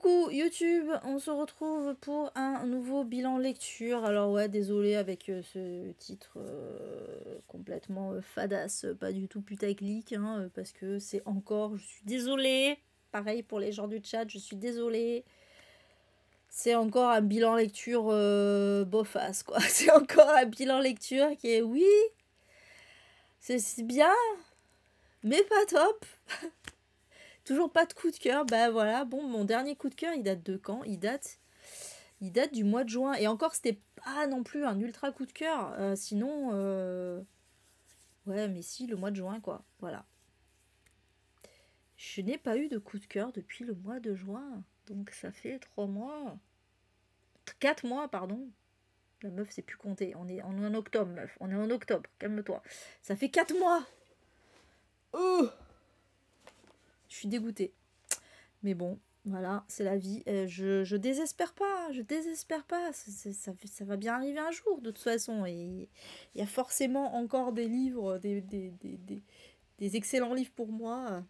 Coucou YouTube, on se retrouve pour un nouveau bilan lecture. Alors ouais, désolé avec ce titre complètement fadasse, pas du tout putaclic, hein, parce que c'est encore, je suis désolée, pareil pour les gens du chat, je suis désolée. C'est encore un bilan lecture bofasse, quoi. C'est encore un bilan lecture qui est, oui, c'est bien, mais pas top. Toujours pas de coup de cœur. Bah voilà, bon, mon dernier coup de cœur, il date de quand? Il date du mois de juin. Et encore, c'était pas non plus un ultra coup de cœur. Sinon, ouais, mais si, le mois de juin, quoi. Voilà. Je n'ai pas eu de coup de cœur depuis le mois de juin. Donc ça fait 3 mois. 4 mois, pardon. La meuf, c'est plus compter. On est en octobre, meuf. On est en octobre. Calme-toi. Ça fait 4 mois. Oh, je suis dégoûtée. Mais bon, voilà, c'est la vie. Je désespère pas, je désespère pas. Ça va bien arriver un jour, de toute façon. Et il y a forcément encore des livres, des excellents livres pour moi.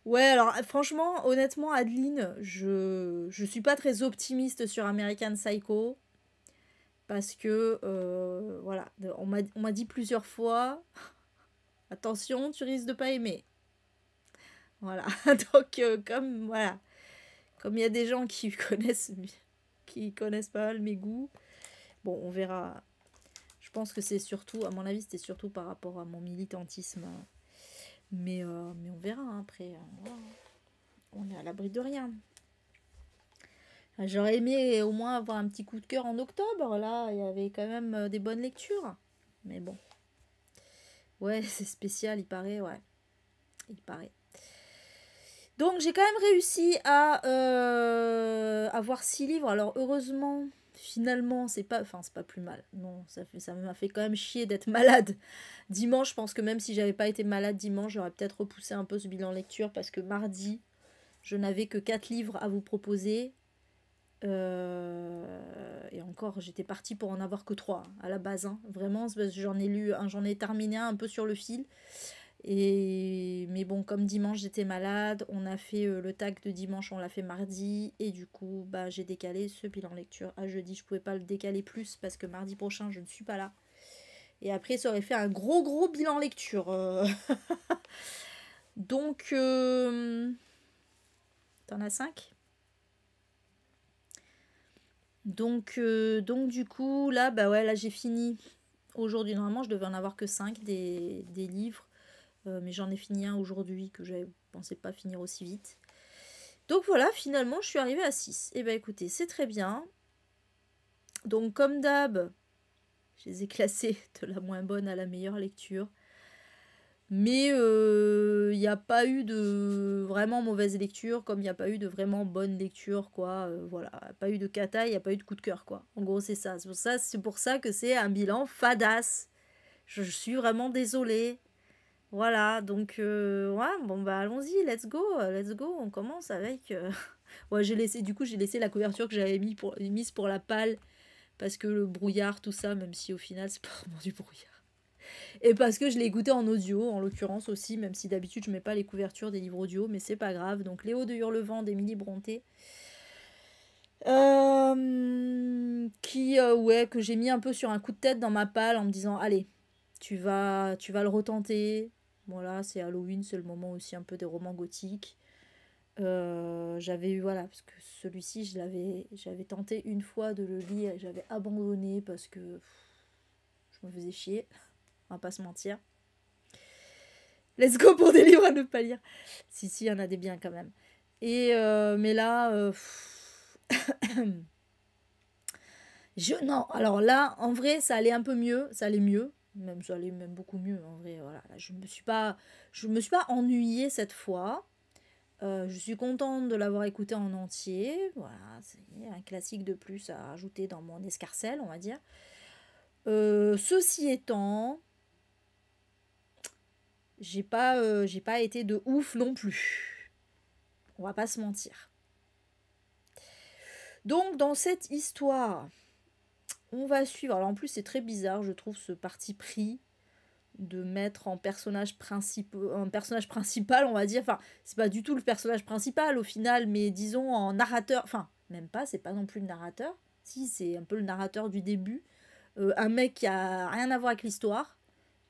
Ouais, alors franchement, honnêtement, Adeline, je suis pas très optimiste sur American Psycho. Parce que, voilà, on m'a dit plusieurs fois, attention, tu risques de pas aimer. Voilà, donc comme, voilà. Comme il y a des gens qui connaissent pas mal mes goûts, bon, on verra. Je pense que c'est surtout, à mon avis, c'était surtout par rapport à mon militantisme. Mais on verra hein, après. Voilà. On est à l'abri de rien. J'aurais aimé au moins avoir un petit coup de cœur en octobre. Là, il y avait quand même des bonnes lectures. Mais bon. Ouais, c'est spécial, il paraît, ouais. Il paraît. Donc j'ai quand même réussi à avoir 6 livres. Alors heureusement, finalement, c'est pas plus mal. Non, ça m'a fait quand même chier d'être malade. Dimanche, je pense que même si j'avais pas été malade dimanche, j'aurais peut-être repoussé un peu ce bilan lecture parce que mardi, je n'avais que 4 livres à vous proposer. Et encore, j'étais partie pour en avoir que 3 à la base. Hein. Vraiment, j'en ai terminé un peu sur le fil. Mais bon, comme dimanche j'étais malade, on a fait le tag de dimanche, on l'a fait mardi. Et du coup, bah, j'ai décalé ce bilan lecture à jeudi. Je pouvais pas le décaler plus parce que mardi prochain, je ne suis pas là. Et après, ça aurait fait un gros bilan lecture. Donc, t'en as 5 ? Donc du coup, là, bah ouais, là j'ai fini. Aujourd'hui, normalement, je devais en avoir que 5 des livres. Mais j'en ai fini un aujourd'hui que je pensais pas finir aussi vite. Donc voilà, finalement, je suis arrivée à 6. Et bah écoutez, c'est très bien. Donc comme d'hab, je les ai classés de la moins bonne à la meilleure lecture. Mais il n'y a pas eu de vraiment mauvaise lecture, comme il n'y a pas eu de vraiment bonne lecture, quoi. Voilà, pas eu de cata, il n'y a pas eu de coup de cœur, quoi. En gros, c'est ça. C'est pour ça que c'est un bilan fadasse. Je suis vraiment désolée. Voilà, donc ouais, bon bah allons-y, let's go, on commence avec... Ouais, j'ai laissé la couverture que j'avais mise pour la palle, parce que le brouillard, tout ça, même si au final c'est pas vraiment du brouillard. Et parce que je l'ai écouté en audio, en l'occurrence aussi, même si d'habitude je mets pas les couvertures des livres audio, mais c'est pas grave. Donc Léo de Hurlevent d'Émilie Brontë, ouais, que j'ai mis un peu sur un coup de tête dans ma palle en me disant, allez, tu vas le retenter. Voilà, c'est Halloween, c'est le moment aussi un peu des romans gothiques. J'avais eu, voilà, parce que celui-ci, j'avais tenté une fois de le lire et j'avais abandonné parce que je me faisais chier, on va pas se mentir. Let's go pour des livres à ne pas lire. Si, il y en a des biens quand même. Et mais là, non, alors là, en vrai, ça allait un peu mieux, ça allait mieux. Même ça allait même beaucoup mieux en vrai. Voilà, là, je me suis pas ennuyée cette fois. Je suis contente de l'avoir écouté en entier. Voilà, c'est un classique de plus à rajouter dans mon escarcelle, on va dire. Ceci étant, j'ai pas été de ouf non plus. On va pas se mentir. Donc dans cette histoire, on va suivre. Alors en plus c'est très bizarre, je trouve ce parti pris de mettre en un personnage principal, on va dire. Enfin, c'est pas du tout le personnage principal au final, mais disons en narrateur. Enfin, même pas, c'est pas non plus le narrateur. Si, c'est un peu le narrateur du début. Un mec qui a rien à voir avec l'histoire,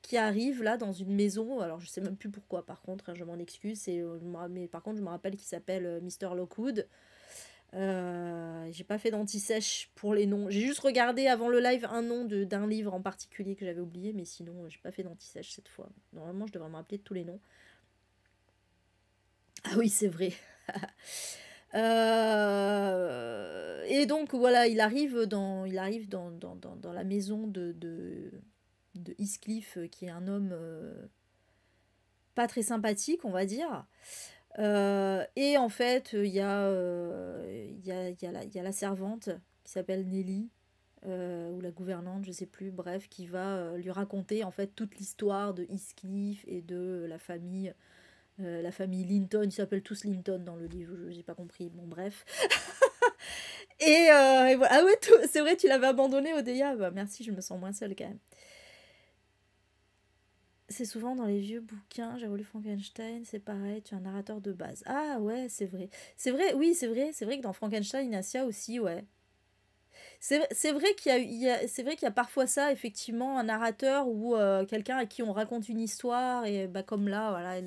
qui arrive là dans une maison. Alors, je sais même plus pourquoi, par contre, hein, je m'en excuse. Mais par contre, je me rappelle qu'il s'appelle Mr. Lockwood. J'ai pas fait d'anti-sèche pour les noms. J'ai juste regardé avant le live un nom d'un livre en particulier que j'avais oublié, mais sinon j'ai pas fait d'anti-sèche cette fois. Normalement je devrais me rappeler de tous les noms. Ah oui, c'est vrai. Et donc voilà, il arrive dans la maison de Heathcliff, qui est un homme pas très sympathique, on va dire. Et en fait, il y a la servante qui s'appelle Nelly, ou la gouvernante, je sais plus, bref, qui va lui raconter en fait toute l'histoire de Heathcliff et de la famille Linton. Ils s'appellent tous Linton dans le livre, j'ai pas compris, bon bref. Et voilà. Ah ouais, c'est vrai, tu l'avais abandonné, Odeya. Bah, merci, je me sens moins seule quand même. C'est souvent dans les vieux bouquins, j'ai relu Frankenstein, c'est pareil, tu es un narrateur de base. Ah ouais, c'est vrai. C'est vrai, oui, c'est vrai que dans Frankenstein, il y a ça aussi, ouais. C'est vrai c'est vrai qu'il y a parfois ça, effectivement, un narrateur ou quelqu'un à qui on raconte une histoire, et bah, comme là, voilà,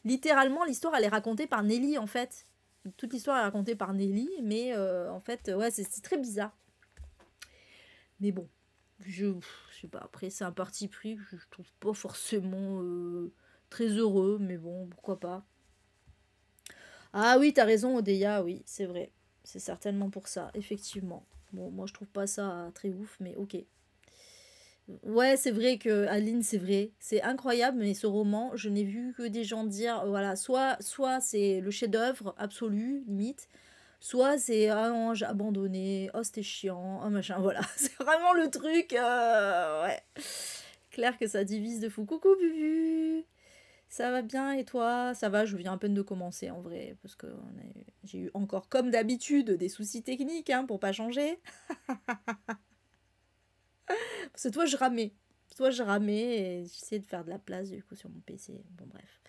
littéralement, l'histoire, elle est racontée par Nelly, en fait. Toute l'histoire est racontée par Nelly, mais en fait, ouais, c'est très bizarre. Mais bon, je sais pas, après c'est un parti pris que je trouve pas forcément très heureux, mais bon, pourquoi pas. Ah oui, t'as raison, Odeya, oui, c'est vrai. C'est certainement pour ça, effectivement. Bon, moi je trouve pas ça très ouf, mais ok. Ouais, c'est vrai que Aline, c'est vrai. C'est incroyable, mais ce roman, je n'ai vu que des gens dire, voilà, soit c'est le chef-d'œuvre absolu, limite, soit c'est ah non, j'ai abandonné, oh c'était chiant, oh machin, voilà. C'est vraiment le truc, ouais. Clair que ça divise de fou. Coucou Bubu, ça va bien et toi? Ça va, je viens à peine de commencer en vrai, parce que j'ai eu encore comme d'habitude des soucis techniques, hein, pour pas changer. Parce que toi je ramais. Toi je ramais et j'essayais de faire de la place du coup sur mon PC. Bon bref.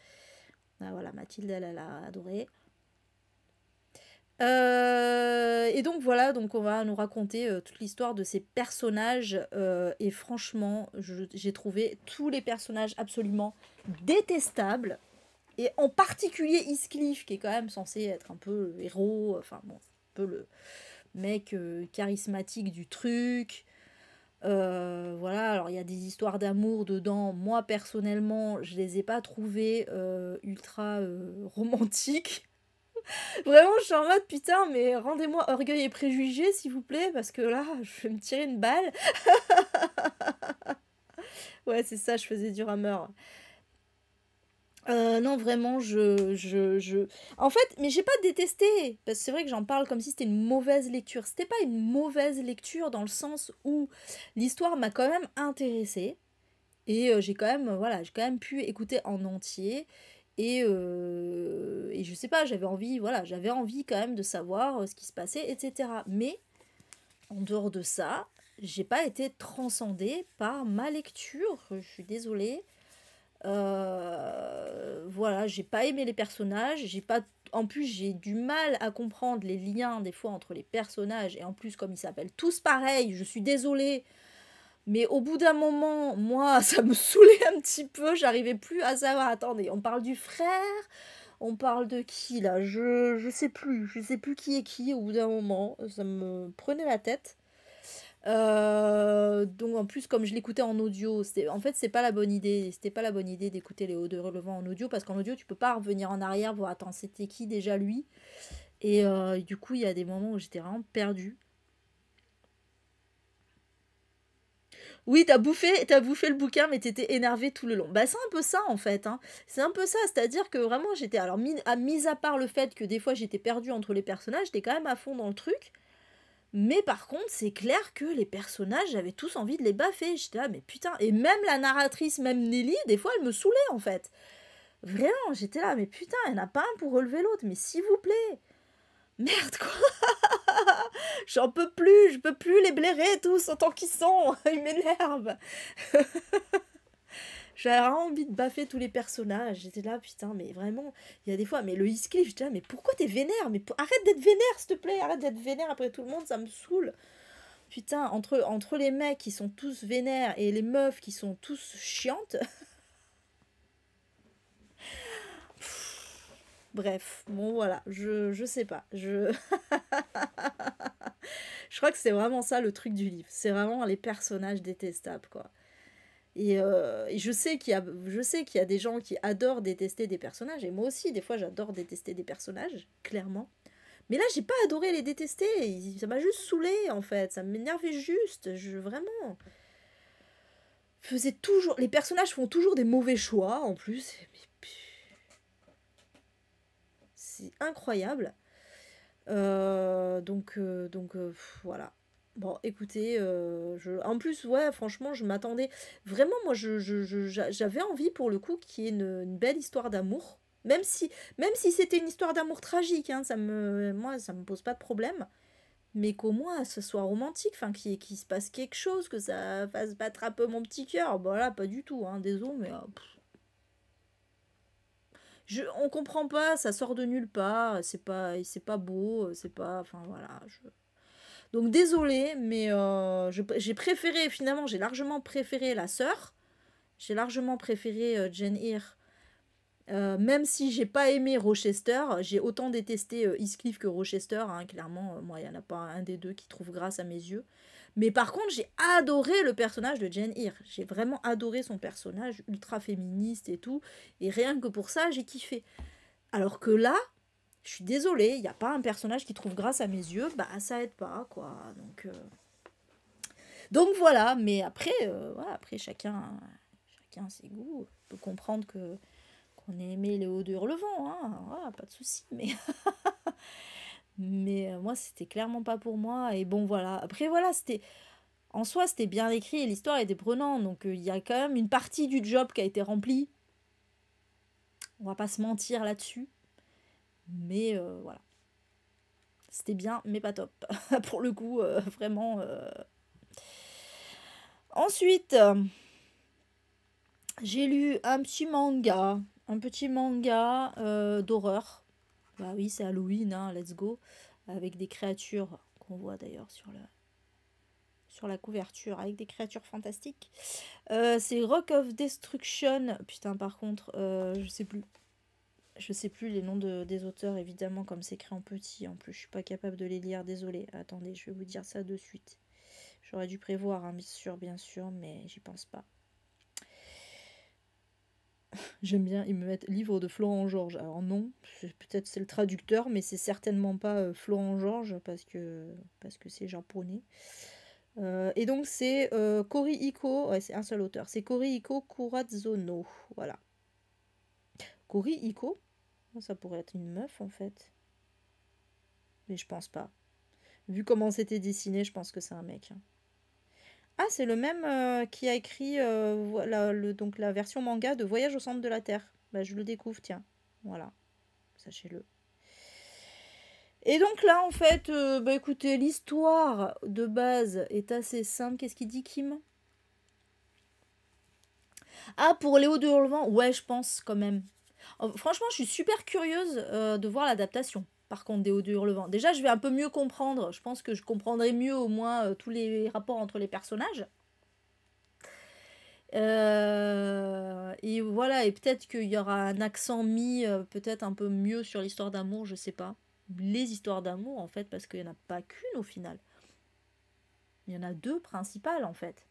Ah, voilà, Mathilde elle a adoré. Et donc voilà, donc on va nous raconter toute l'histoire de ces personnages. Et franchement, j'ai trouvé tous les personnages absolument détestables. Et en particulier Heathcliff, qui est quand même censé être un peu le héros, enfin bon, un peu le mec charismatique du truc. Voilà, alors il y a des histoires d'amour dedans. Moi personnellement, je les ai pas trouvées ultra romantiques. Vraiment, je suis en mode putain, mais rendez-moi Orgueil et Préjugés, s'il vous plaît, parce que là, je vais me tirer une balle. Ouais, c'est ça, je faisais du rameur. Non, vraiment, En fait, mais j'ai pas détesté, parce que c'est vrai que j'en parle comme si c'était une mauvaise lecture. C'était pas une mauvaise lecture dans le sens où l'histoire m'a quand même intéressée. Et j'ai quand même, voilà, j'ai quand même pu écouter en entier. Et je sais pas, j'avais envie quand même de savoir ce qui se passait, etc. Mais en dehors de ça, j'ai pas été transcendée par ma lecture. Je suis désolée. Voilà, j'ai pas aimé les personnages. J'ai pas, en plus, j'ai du mal à comprendre les liens des fois entre les personnages. Et en plus, comme ils s'appellent tous pareil, je suis désolée. Mais au bout d'un moment, moi, ça me saoulait un petit peu. J'arrivais plus à savoir. Attendez, on parle du frère? On parle de qui là? Je sais plus. Je sais plus qui est qui au bout d'un moment. Ça me prenait la tête. Donc en plus, comme je l'écoutais en audio, en fait, c'est pas la bonne idée. C'était pas la bonne idée d'écouter les hauts de relevant en audio, parce qu'en audio, tu peux pas revenir en arrière, voir, attends, c'était qui déjà lui? Et du coup, il y a des moments où j'étais vraiment perdue. Oui, t'as bouffé le bouquin, mais t'étais énervé tout le long. Bah, c'est un peu ça, en fait, hein. C'est un peu ça, c'est-à-dire que vraiment, j'étais... Alors, mis à part le fait que des fois, j'étais perdue entre les personnages, j'étais quand même à fond dans le truc. Mais par contre, c'est clair que les personnages, j'avais tous envie de les baffer. J'étais là, mais putain... Et même la narratrice, même Nelly, des fois, elle me saoulait, en fait. Vraiment, j'étais là, mais putain, il n'y en a pas un pour relever l'autre, mais s'il vous plaît. Merde, quoi. J'en peux plus, je peux plus les blairer tous autant qu'ils sont. Ils m'énervent. J'avais vraiment envie de baffer tous les personnages. J'étais là, putain, mais vraiment, il y a des fois, mais le Heathcliff, j'étais là, mais pourquoi t'es vénère? Mais arrête d'être vénère, s'il te plaît, arrête d'être vénère après tout le monde, ça me saoule. Putain, entre les mecs qui sont tous vénères et les meufs qui sont tous chiantes. Bref, bon voilà, je sais pas. Je crois que c'est vraiment ça le truc du livre. C'est vraiment les personnages détestables, quoi. Et je sais qu'il y a des gens qui adorent détester des personnages. Et moi aussi, des fois, j'adore détester des personnages, clairement. Mais là, j'ai pas adoré les détester. Ça m'a juste saoulé, en fait. Ça m'énervait juste. Vraiment. Les personnages font toujours des mauvais choix, en plus. C'est incroyable. Voilà. Bon, écoutez, en plus, ouais, franchement, je m'attendais. Vraiment, moi, j'avais envie, pour le coup, qu'il y ait une belle histoire d'amour. Même si c'était une histoire d'amour tragique, hein, moi, ça me pose pas de problème. Mais qu'au moins, ce soit romantique, enfin, qu'il se passe quelque chose, que ça fasse battre un peu mon petit cœur. Bon, là, pas du tout, hein, désolé, mais on comprend pas, ça sort de nulle part, c'est pas beau, c'est pas, enfin voilà. Donc désolé, mais j'ai préféré, finalement, j'ai largement préféré la sœur, j'ai largement préféré Jane Eyre, même si j'ai pas aimé Rochester, j'ai autant détesté Heathcliff que Rochester, hein, clairement, moi il y en a pas un des deux qui trouve grâce à mes yeux. Mais par contre, j'ai adoré le personnage de Jane Eyre. J'ai vraiment adoré son personnage, ultra féministe et tout. Et rien que pour ça, j'ai kiffé. Alors que là, je suis désolée, il n'y a pas un personnage qui trouve grâce à mes yeux, bah ça aide pas, quoi. Donc voilà, mais après, voilà, après chacun ses goûts. On peut comprendre qu'on ait aimé les hauts de Hurlevent, hein, voilà, pas de souci. Mais moi, c'était clairement pas pour moi. Et bon, voilà. Après, voilà, en soi, c'était bien écrit et l'histoire était prenante. Donc il y a quand même une partie du job qui a été remplie. On va pas se mentir là-dessus. Mais voilà. C'était bien, mais pas top. Pour le coup, vraiment. Ensuite, j'ai lu un petit manga. Un petit manga d'horreur. Bah oui, c'est Halloween, hein, let's go. Avec des créatures qu'on voit d'ailleurs sur la couverture, avec des créatures fantastiques. C'est Rock of Destruction. Putain, par contre, je sais plus. Je sais plus les noms des auteurs, évidemment, comme c'est écrit en petit. En plus, je suis pas capable de les lire, désolé. Attendez, je vais vous dire ça de suite. J'aurais dû prévoir, hein, bien sûr, mais j'y pense pas. J'aime bien, ils me mettent livre de Florent Georges. Alors non, peut-être c'est le traducteur, mais c'est certainement pas Florent Georges parce que c'est japonais. Et donc c'est Kori Iko, ouais, c'est un seul auteur, c'est Kori Iko Kurazono, voilà. Kori Iko, ça pourrait être une meuf en fait, mais je pense pas. Vu comment c'était dessiné, je pense que c'est un mec. Ah, c'est le même qui a écrit donc la version manga de Voyage au centre de la Terre. Bah, je le découvre, tiens. Voilà, sachez-le. Et donc là, en fait, bah écoutez, l'histoire de base est assez simple. Qu'est-ce qu'il dit, Kim? Ah, pour Léo de Hurlevent, ouais, je pense quand même. Franchement, je suis super curieuse de voir l'adaptation. Par contre, des Hauts de Hurlevent. Déjà, je vais un peu mieux comprendre. Je pense que je comprendrai mieux au moins tous les rapports entre les personnages. Et voilà, et peut-être qu'il y aura un accent mis peut-être un peu mieux sur l'histoire d'amour, je sais pas. Les histoires d'amour, en fait, parce qu'il n'y en a pas qu'une au final. Il y en a deux principales, en fait.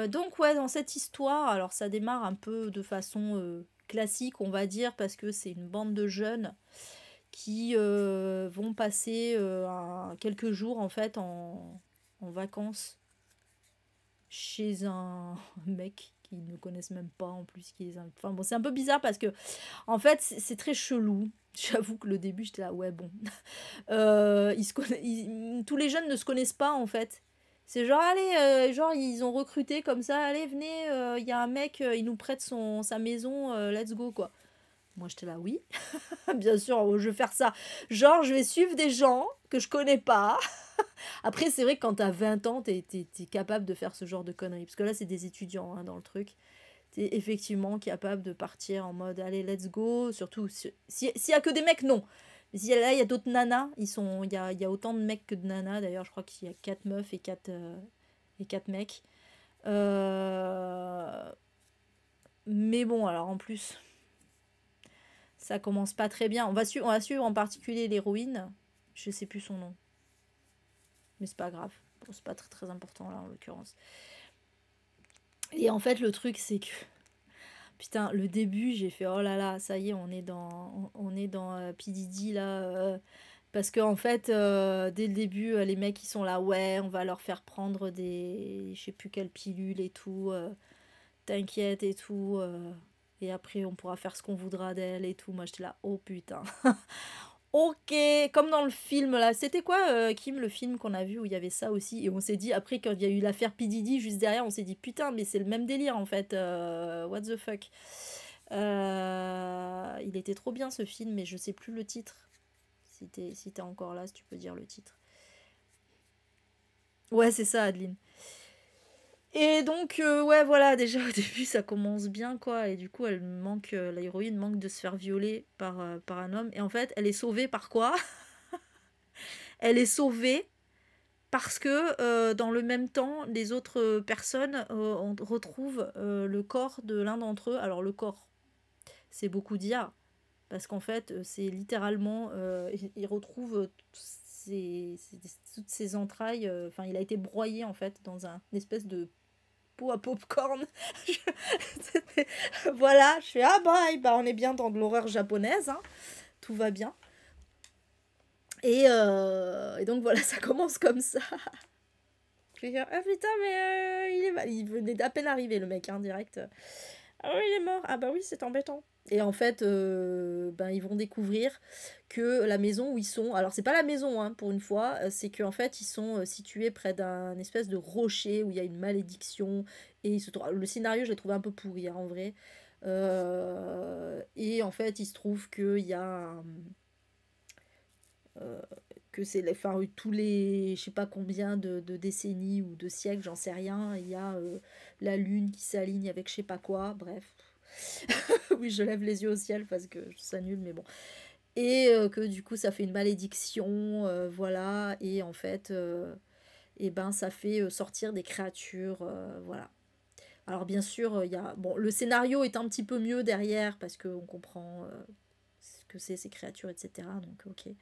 Donc ouais, dans cette histoire, alors ça démarre un peu de façon classique, on va dire, parce que c'est une bande de jeunes qui vont passer quelques jours en fait en vacances chez un mec qu'ils ne connaissent même pas en plus. Enfin bon, c'est un peu bizarre parce que en fait c'est très chelou. J'avoue que le début j'étais là, ouais bon. Tous les jeunes ne se connaissent pas en fait. C'est genre, allez, genre ils ont recruté comme ça, allez, venez, il y a un mec, il nous prête sa maison, let's go quoi. Moi j'étais là, oui, bien sûr, je vais faire ça. Genre, je vais suivre des gens que je connais pas. Après, c'est vrai que quand t'as 20 ans, t'es capable de faire ce genre de conneries. Parce que là, c'est des étudiants hein, dans le truc. T'es effectivement capable de partir en mode allez, let's go. Surtout s'il y a que des mecs, non. Mais si là, il y a d'autres nanas. Il y a autant de mecs que de nanas. D'ailleurs, je crois qu'il y a 4 meufs et 4 mecs. Euh, Mais bon, alors en plus, ça commence pas très bien. On va suivre en particulier l'héroïne. Je sais plus son nom. Mais c'est pas grave. Bon, c'est pas très très important là en l'occurrence. Et en fait, le truc, c'est que. Putain, le début, j'ai fait oh là là, ça y est, on est dans P. Diddy là. Parce que en fait, dès le début, les mecs ils sont là, ouais, on va leur faire prendre des. Je sais plus quelle pilule et tout. T'inquiète et tout. Et après, on pourra faire ce qu'on voudra d'elle et tout. Moi, j'étais là, oh putain. Ok, comme dans le film là. C'était quoi, Kim, le film qu'on a vu où il y avait ça aussi? Et on s'est dit, après, quand il y a eu l'affaire P. Diddy juste derrière, on s'est dit, putain, mais c'est le même délire en fait. What the fuck? Il était trop bien ce film, mais je sais plus le titre. Si t'es encore là, si tu peux dire le titre. Ouais, c'est ça, Adeline. Et donc, ouais, voilà, déjà au début, ça commence bien, quoi. Et du coup, l'héroïne manque de se faire violer par un homme. Et en fait, elle est sauvée par quoi? Elle est sauvée parce que dans le même temps, les autres personnes retrouvent le corps de l'un d'entre eux. Alors, le corps, c'est beaucoup dire. Parce qu'en fait, c'est littéralement. Ils retrouvent toutes ses entrailles. Enfin, il a été broyé, en fait, dans une espèce de pot à popcorn. Voilà, je fais ah bah on est bien dans de l'horreur japonaise, hein. Tout va bien. Et donc voilà, ça commence comme ça. Je vais ah putain, mais il venait d'à peine arriver le mec, hein, direct. Ah oui, il est mort. Ah bah oui, c'est embêtant. Et en fait, ben, ils vont découvrir que la maison où ils sont, alors c'est pas la maison hein, pour une fois, c'est qu'en fait ils sont situés près d'un espèce de rocher où il y a une malédiction. Et le scénario, je l'ai trouvé un peu pourri hein, en vrai. Et en fait, il se trouve qu'il y a euh, que c'est enfin, tous les je sais pas combien de décennies ou de siècles, j'en sais rien, il y a la lune qui s'aligne avec je sais pas quoi, bref. Oui, je lève les yeux au ciel parce que je s'annule, mais bon. Et que du coup, ça fait une malédiction, voilà. Et en fait, et ben, ça fait sortir des créatures, voilà. Alors bien sûr, il y a bon, le scénario est un petit peu mieux derrière parce qu'on comprend ce que c'est ces créatures, etc. Donc ok.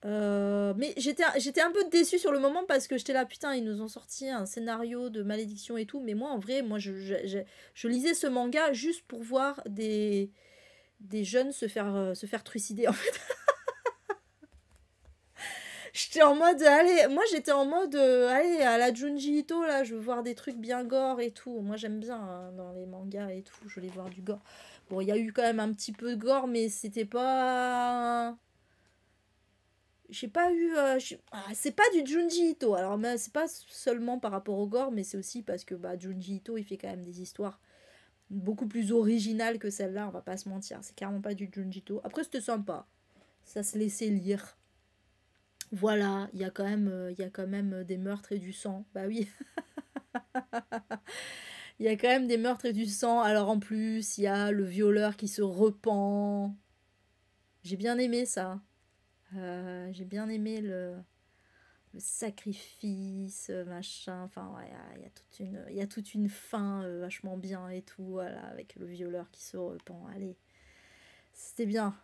Mais j'étais un peu déçue sur le moment parce que j'étais là, putain, ils nous ont sorti un scénario de malédiction et tout. Mais moi, en vrai, moi, je lisais ce manga juste pour voir des jeunes se faire trucider, en fait. J'étais en mode, allez, moi, j'étais en mode, allez, à la Junji Ito, là, je veux voir des trucs bien gore et tout. Moi, j'aime bien hein, dans les mangas et tout, je voulais voir du gore. Bon, il y a eu quand même un petit peu de gore, mais c'était pas... J'ai pas eu. C'est pas du Junji Ito. Alors, mais c'est pas seulement par rapport au gore, mais c'est aussi parce que bah, Junji Ito, il fait quand même des histoires beaucoup plus originales que celle-là, on va pas se mentir. C'est carrément pas du Junji Ito. Après, c'était sympa. Ça se laissait lire. Voilà, il y a quand même des meurtres et du sang. Bah oui, il y a quand même des meurtres et du sang. Alors en plus, il y a le violeur qui se repent. J'ai bien aimé ça. J'ai bien aimé le sacrifice, machin. Enfin, ouais, il y a toute une fin vachement bien et tout, voilà, avec le violeur qui se repent. Allez, c'était bien.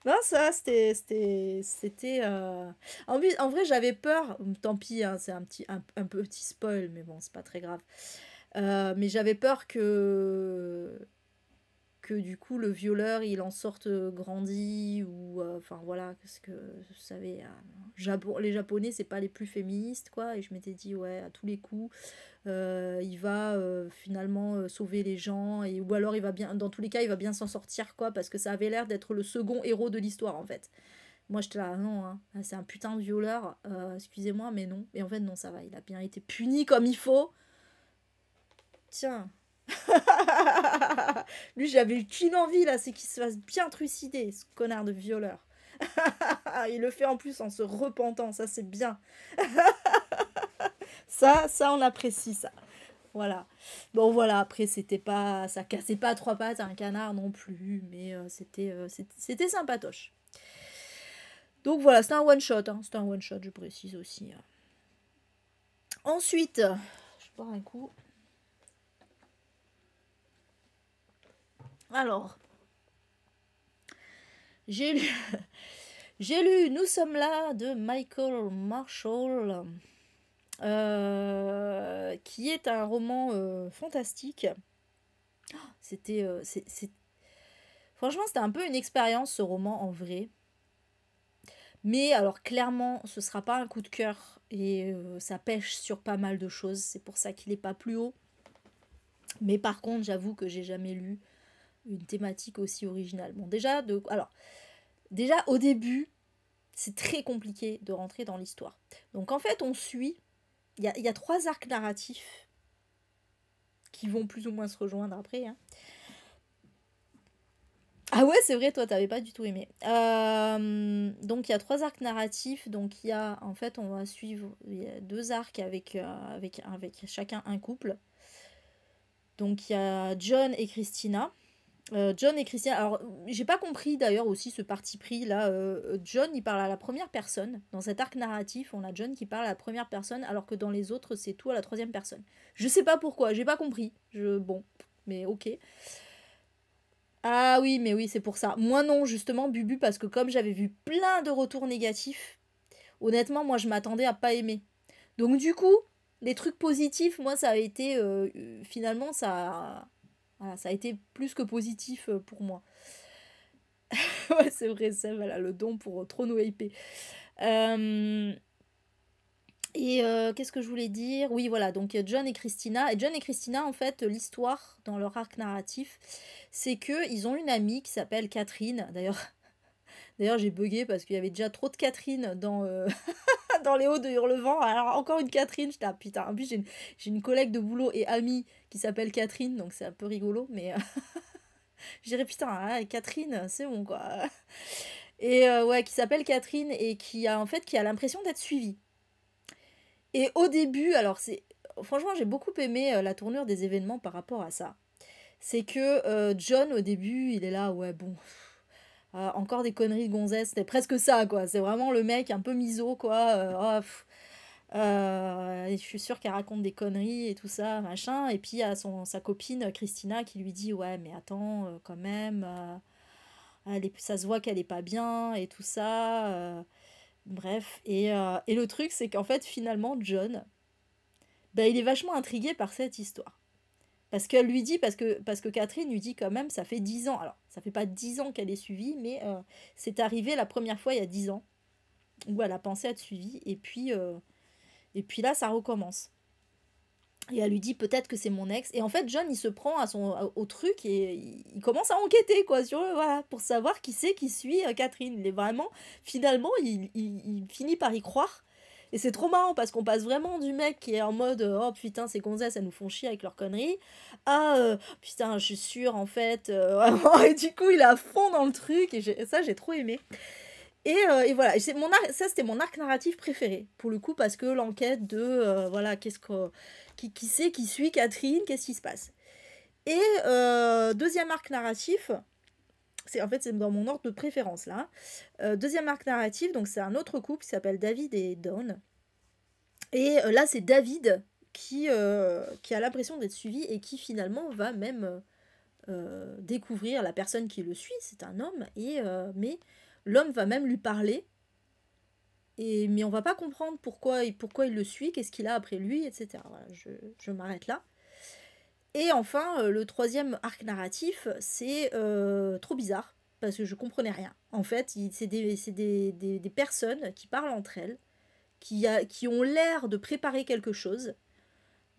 Non, ça, c'était. En vrai, j'avais peur. Tant pis, hein, c'est un petit spoil, mais bon, c'est pas très grave. Mais j'avais peur que du coup le violeur il en sorte grandi ou enfin voilà parce que vous savez les japonais c'est pas les plus féministes quoi et je m'étais dit ouais à tous les coups il va finalement sauver les gens et ou alors il va bien dans tous les cas il va bien s'en sortir quoi parce que ça avait l'air d'être le second héros de l'histoire en fait. Moi j'étais là non hein, c'est un putain de violeur excusez-moi mais non et en fait non ça va il a bien été puni comme il faut. Tiens. Lui, j'avais qu'une envie là, c'est qu'il se fasse bien trucider, ce connard de violeur. Il le fait en plus en se repentant, ça c'est bien. Ça on apprécie ça. Voilà. Bon voilà, après c'était pas, ça cassait pas à trois pattes un canard non plus, mais c'était sympatoche. Donc voilà, c'était un one shot, hein. C'était un one shot, je précise aussi. Ensuite, je bois un coup. Alors, j'ai lu, j'ai lu Nous sommes là de Michael Marshall, qui est un roman fantastique. C'était, franchement, c'était un peu une expérience ce roman en vrai. Mais alors clairement, ce sera pas un coup de cœur et ça pêche sur pas mal de choses. C'est pour ça qu'il est pas plus haut. Mais par contre, j'avoue que j'ai jamais lu une thématique aussi originale. Bon, déjà au début, c'est très compliqué de rentrer dans l'histoire. Donc en fait, on suit. Il y a 3 arcs narratifs qui vont plus ou moins se rejoindre après. Hein. Ah ouais, c'est vrai, toi, t'avais pas du tout aimé. Donc il y a 3 arcs narratifs. Donc il y a, en fait, on va suivre il y a 2 arcs avec chacun un couple. Donc il y a John et Christina. John et Christina. Alors, j'ai pas compris d'ailleurs aussi ce parti pris là. John, il parle à la première personne. Dans cet arc narratif, on a John qui parle à la première personne, alors que dans les autres, c'est tout à la troisième personne. Je sais pas pourquoi, j'ai pas compris. Bon, mais ok. Ah oui, mais oui, c'est pour ça. Moi non, justement, Bubu, parce que comme j'avais vu plein de retours négatifs, honnêtement, moi je m'attendais à pas aimer. Donc du coup, les trucs positifs, moi ça a été finalement ça, voilà, ça a été plus que positif pour moi. Ouais, c'est vrai, Sèvres, elle a le don pour trop nous hyper. Euh, qu'est-ce que je voulais dire? Oui, voilà, donc John et Christina. Et John et Christina, en fait, l'histoire dans leur arc narratif, c'est que ils ont une amie qui s'appelle Catherine. D'ailleurs, j'ai bugué parce qu'il y avait déjà trop de Catherine dans les hauts de Hurlevent. Alors, encore une Catherine, j'étais, ah, putain. En plus, j'ai une collègue de boulot et amie qui s'appelle Catherine, donc c'est un peu rigolo, mais je dirais, putain, ah, Catherine, c'est bon, quoi. Et ouais, qui s'appelle Catherine et qui a l'impression d'être suivie. Et au début, alors c'est franchement, j'ai beaucoup aimé la tournure des événements par rapport à ça. C'est que John au début, il est là, ouais, bon, encore des conneries de gonzesse, c'était presque ça quoi. C'est vraiment le mec un peu miso quoi. Et je suis sûre qu'elle raconte des conneries et tout ça, machin. Et puis il y a sa copine Christina qui lui dit, ouais, mais attends, quand même, ça se voit qu'elle est pas bien et tout ça. Bref, et le truc, c'est qu'en fait, finalement, John, ben, il est vachement intrigué par cette histoire. Parce qu'elle lui dit, parce que Catherine lui dit quand même, ça fait 10 ans. Alors, ça fait pas 10 ans qu'elle est suivie, mais c'est arrivé la première fois il y a 10 ans, où elle a pensé être suivie, et puis là, ça recommence. Et elle lui dit peut-être que c'est mon ex. Et en fait, John, il se prend au truc et il commence à enquêter, quoi, voilà, pour savoir qui c'est qui suit Catherine. Il est vraiment, finalement, il finit par y croire. Et c'est trop marrant parce qu'on passe vraiment du mec qui est en mode oh putain, ces gonzesses, elles nous font chier avec leurs conneries, à putain, je suis sûre, en fait. Vraiment. Et du coup, il est à fond dans le truc. Et ça, j'ai trop aimé. Et voilà, ça c'était mon arc narratif préféré, pour le coup, parce que l'enquête de, voilà, qui c'est qui suit Catherine, qu'est-ce qui se passe. Et deuxième arc narratif, c'est dans mon ordre de préférence là. Deuxième arc narratif, donc c'est un autre couple qui s'appelle David et Dawn. Et là c'est David qui a l'impression d'être suivi et qui finalement va même découvrir la personne qui le suit, c'est un homme, mais l'homme va même lui parler, mais on va pas comprendre pourquoi il le suit, qu'est-ce qu'il a après lui, etc. Voilà, je m'arrête là. Et enfin, le troisième arc narratif, c'est trop bizarre, parce que je comprenais rien. En fait, c'est des personnes qui parlent entre elles, qui ont l'air de préparer quelque chose,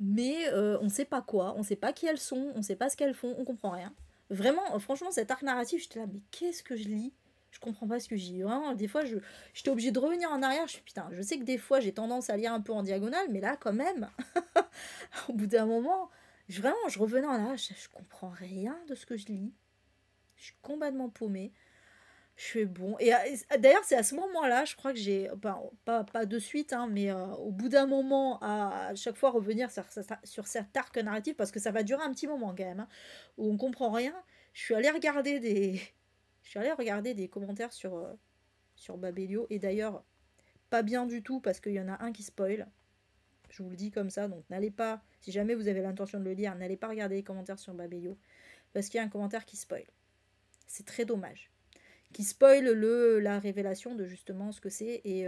mais on sait pas quoi, on sait pas qui elles sont, on sait pas ce qu'elles font, on comprend rien. Vraiment, franchement, cet arc narratif, j'étais là, mais qu'est-ce que je lis? Je comprends pas ce que je lis. Vraiment, des fois, j'étais obligée de revenir en arrière. Je suis putain, je sais que des fois, j'ai tendance à lire un peu en diagonale, mais là, quand même, au bout d'un moment, vraiment, je revenais en arrière. Je comprends rien de ce que je lis. Je suis complètement paumée. Je fais bon. Et d'ailleurs, c'est à ce moment-là, je crois que j'ai, pas de suite, hein, mais au bout d'un moment, à chaque fois revenir sur cet arc narratif, parce que ça va durer un petit moment quand même, hein, où on comprend rien, je suis allée regarder des, je suis allée regarder des commentaires sur Babelio, et d'ailleurs, pas bien du tout, parce qu'il y en a un qui spoil. Je vous le dis comme ça, donc n'allez pas, si jamais vous avez l'intention de le lire, n'allez pas regarder les commentaires sur Babelio, parce qu'il y a un commentaire qui spoil. C'est très dommage. Qui spoil la révélation de justement ce que c'est. Et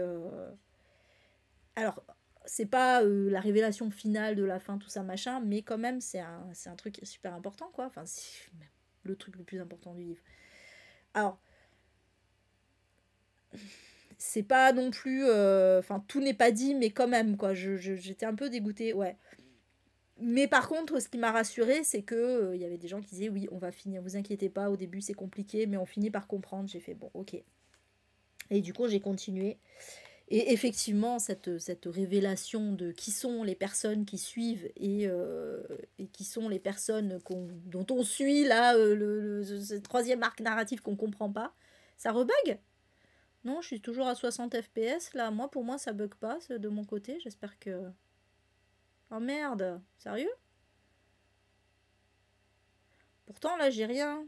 alors, c'est pas la révélation finale de la fin, tout ça, machin, mais quand même, c'est un truc super important, quoi. Enfin, c'est le truc le plus important du livre. Alors, c'est pas non plus... Enfin, tout n'est pas dit, mais quand même, quoi. J'étais un peu dégoûtée, ouais. Mais par contre, ce qui m'a rassurée, c'est que il y avait des gens qui disaient oui, on va finir, vous inquiétez pas, au début c'est compliqué, mais on finit par comprendre. J'ai fait bon, ok. Et du coup, j'ai continué. Et effectivement, cette révélation de qui sont les personnes qui suivent et qui sont les personnes dont on suit là, ce troisième arc narratif qu'on comprend pas, ça rebug. Non, je suis toujours à 60 FPS là. Moi, pour moi, ça bug pas de mon côté. J'espère que. Oh merde, sérieux? Pourtant là, j'ai rien.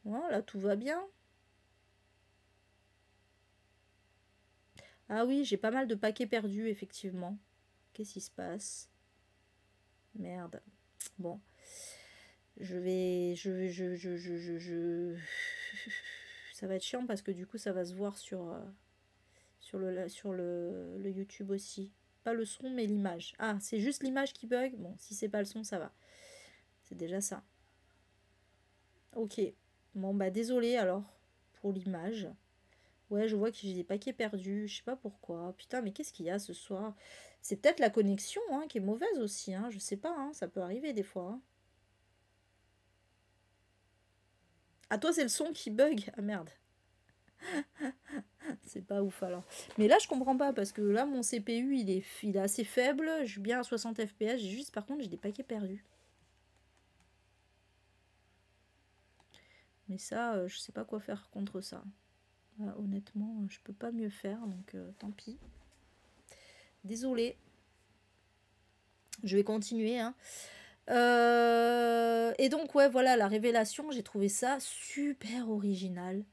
Voilà, tout va bien. Ah oui, j'ai pas mal de paquets perdus, effectivement. Qu'est-ce qui se passe? Merde. Bon. Je vais. Ça va être chiant parce que du coup, ça va se voir sur le YouTube aussi. Pas le son, mais l'image. Ah, c'est juste l'image qui bug. Bon, si c'est pas le son, ça va. C'est déjà ça. Ok. Bon, bah, désolé alors pour l'image. Ouais, je vois que j'ai des paquets perdus. Je sais pas pourquoi. Putain, mais qu'est-ce qu'il y a ce soir? C'est peut-être la connexion hein, qui est mauvaise aussi. Hein. Je sais pas, hein, ça peut arriver des fois. Hein. Ah, toi, c'est le son qui bug. Ah merde. C'est pas ouf alors. Mais là, je comprends pas parce que là, mon CPU, il est assez faible. Je suis bien à 60 FPS. J'ai juste, par contre, j'ai des paquets perdus. Mais ça, je sais pas quoi faire contre ça. Là, honnêtement, je peux pas mieux faire, donc tant pis. Désolée. Je vais continuer. Hein. Et donc, ouais, voilà, la révélation, j'ai trouvé ça super original.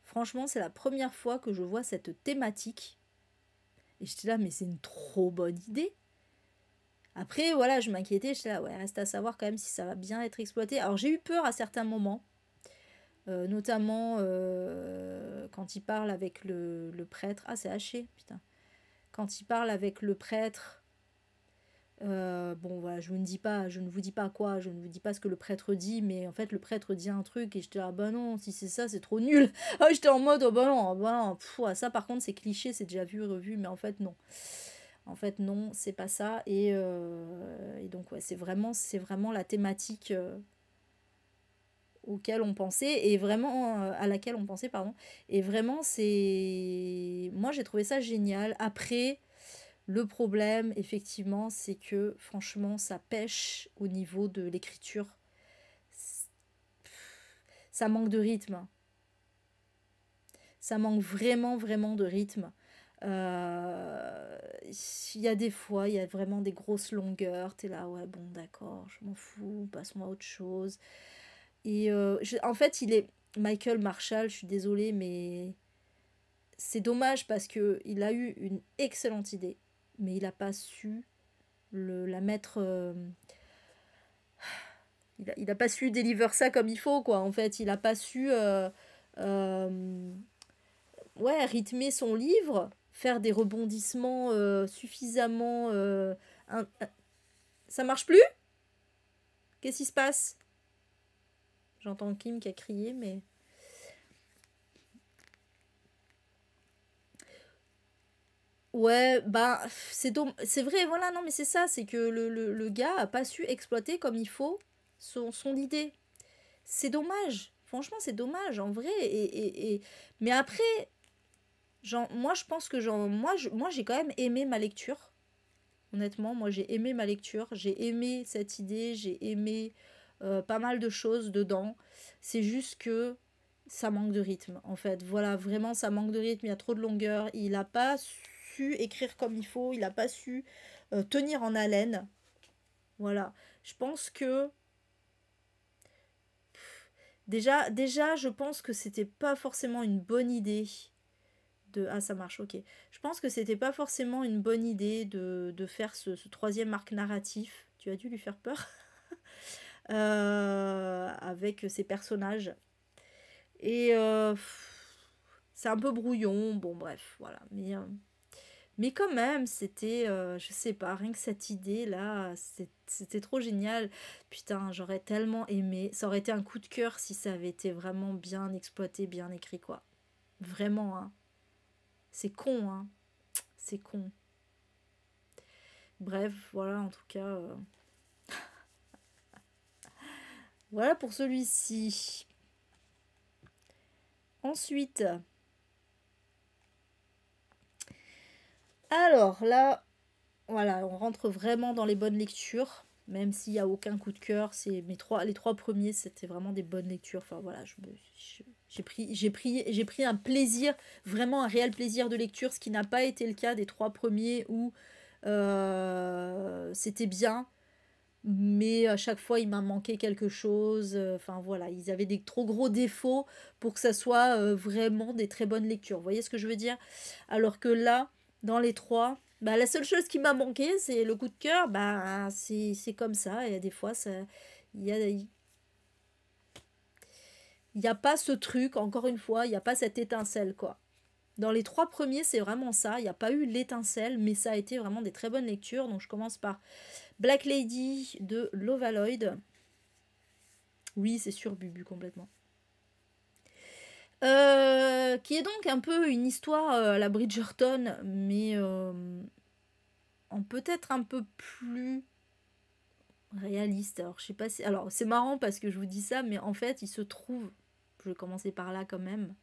Franchement, c'est la première fois que je vois cette thématique. Et j'étais là, mais c'est une trop bonne idée. Après, voilà, je m'inquiétais. J'étais là, ouais, reste à savoir quand même si ça va bien être exploité. Alors, j'ai eu peur à certains moments. Notamment quand il parle avec le prêtre. Ah, c'est haché, putain. Quand il parle avec le prêtre. Bon voilà, je ne vous dis pas quoi, je ne vous dis pas ce que le prêtre dit, mais en fait le prêtre dit un truc et j'étais là, bah non, si c'est ça, c'est trop nul. Ah, j'étais en mode, oh bah non, pff, ouais, ça par contre c'est cliché, c'est déjà vu, revu, mais en fait non. En fait non, c'est pas ça. Et donc ouais, c'est vraiment la thématique auquel on pensait, et vraiment à laquelle on pensait, pardon. Et vraiment, moi j'ai trouvé ça génial. Après. Le problème, effectivement, c'est que franchement, ça pêche au niveau de l'écriture. Ça manque de rythme. Ça manque vraiment, vraiment de rythme. Il y a des fois, il y a vraiment des grosses longueurs. T'es là, ouais, bon, d'accord, je m'en fous, passons à autre chose. Et en fait, Michael Marshall, je suis désolée, mais c'est dommage parce que il a eu une excellente idée, mais il n'a pas su la mettre. Il a pas su deliver ça comme il faut, quoi. En fait, il a pas su euh, ouais, rythmer son livre, faire des rebondissements suffisamment. Ça marche plus? Qu'est-ce qui se passe? J'entends Kim qui a crié, mais. Ouais, bah, c'est vrai, voilà, non, mais c'est ça, c'est que le gars a pas su exploiter comme il faut son idée. C'est dommage. Franchement, c'est dommage, en vrai. Mais après, moi, je pense que moi, j'ai quand même aimé ma lecture. Honnêtement, moi, j'ai aimé ma lecture. J'ai aimé cette idée. J'ai aimé pas mal de choses dedans. C'est juste que ça manque de rythme, en fait. Voilà, vraiment, ça manque de rythme, il y a trop de longueur. Il n'a pas su écrire comme il faut, il n'a pas su tenir en haleine. Voilà. Je pense que déjà, je pense que c'était pas forcément une bonne idée de... Ah, ça marche, ok. Je pense que c'était pas forcément une bonne idée de faire ce troisième arc narratif. Tu as dû lui faire peur avec ces personnages. Et c'est un peu brouillon, bon bref, voilà. Mais quand même, c'était, je sais pas, rien que cette idée-là, c'était trop génial. Putain, j'aurais tellement aimé. Ça aurait été un coup de cœur si ça avait été vraiment bien exploité, bien écrit, quoi. Vraiment, hein. C'est con, hein. C'est con. Bref, voilà, en tout cas. Voilà pour celui-ci. Ensuite. Alors là, voilà, on rentre vraiment dans les bonnes lectures. Même s'il n'y a aucun coup de cœur, les trois premiers, c'était vraiment des bonnes lectures. Enfin voilà, j'ai pris un plaisir, vraiment un réel plaisir de lecture, ce qui n'a pas été le cas des trois premiers où c'était bien, mais à chaque fois il m'a manqué quelque chose. Enfin voilà, ils avaient des trop gros défauts pour que ça soit vraiment des très bonnes lectures. Vous voyez ce que je veux dire? Alors que là, dans les trois, bah, la seule chose qui m'a manqué, c'est le coup de cœur. Bah, c'est comme ça. Et des fois, il y a pas ce truc, encore une fois, il n'y a pas cette étincelle, quoi. Dans les trois premiers, c'est vraiment ça. Il n'y a pas eu l'étincelle, mais ça a été vraiment des très bonnes lectures. Donc, je commence par Black Lady de Lova Lloyd. Oui, c'est sûr, Bubu, complètement. Qui est donc un peu une histoire à la Bridgerton, mais en peut-être un peu plus réaliste. Alors, je sais pas si... Alors, c'est marrant parce que je vous dis ça, mais en fait, il se trouve... Je vais commencer par là quand même.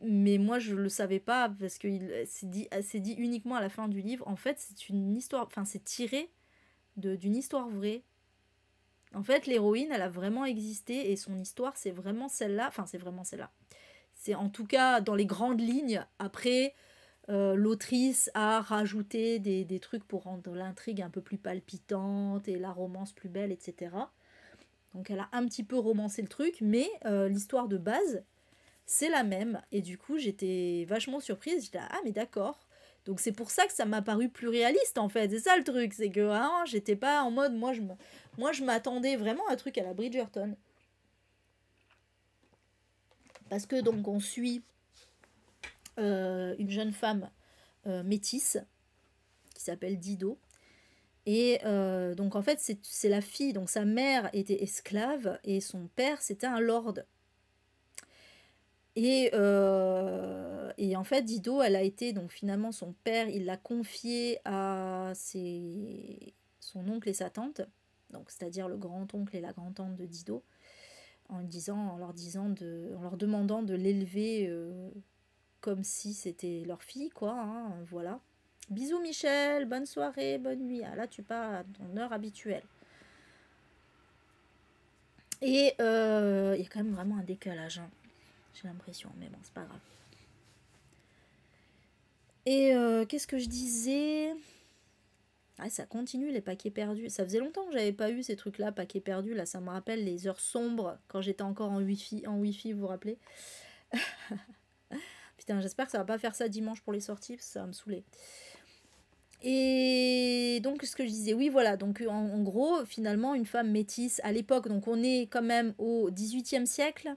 Mais moi, je le savais pas parce que c'est dit uniquement à la fin du livre. En fait, c'est une histoire... Enfin, c'est tiré d'une histoire vraie. En fait, l'héroïne, elle a vraiment existé et son histoire, c'est vraiment celle-là. Enfin, c'est vraiment celle-là. C'est en tout cas dans les grandes lignes. Après, l'autrice a rajouté des trucs pour rendre l'intrigue un peu plus palpitante et la romance plus belle, etc. Donc elle a un petit peu romancé le truc, mais l'histoire de base, c'est la même. Et du coup, j'étais vachement surprise. J'étais ah mais d'accord. Donc c'est pour ça que ça m'a paru plus réaliste en fait. C'est ça le truc, c'est que hein, j'étais pas en mode moi je m'attendais vraiment à un truc à la Bridgerton. Parce que donc on suit une jeune femme métisse qui s'appelle Dido. Et donc en fait c'est la fille, donc sa mère était esclave et son père c'était un lord. Et en fait Dido elle a été, donc finalement son père il l'a confiée à son oncle et sa tante, donc c'est-à-dire le grand-oncle et la grand-tante de Dido, en leur demandant de l'élever comme si c'était leur fille, quoi, hein, voilà. Bisous Michel, bonne soirée, bonne nuit. Ah, là tu pars à ton heure habituelle. Et il y a quand même vraiment un décalage, hein, j'ai l'impression, mais bon, c'est pas grave. Et qu'est-ce que je disais? Ah, ça continue les paquets perdus. Ça faisait longtemps que j'avais pas eu ces trucs-là, paquets perdus. Là, ça me rappelle les heures sombres quand j'étais encore en wifi, vous vous rappelez? Putain, j'espère que ça va pas faire ça dimanche pour les sorties, parce que ça va me saouler. Et donc, ce que je disais, oui, voilà. Donc, en gros, finalement, une femme métisse à l'époque, donc on est quand même au XVIIIe siècle.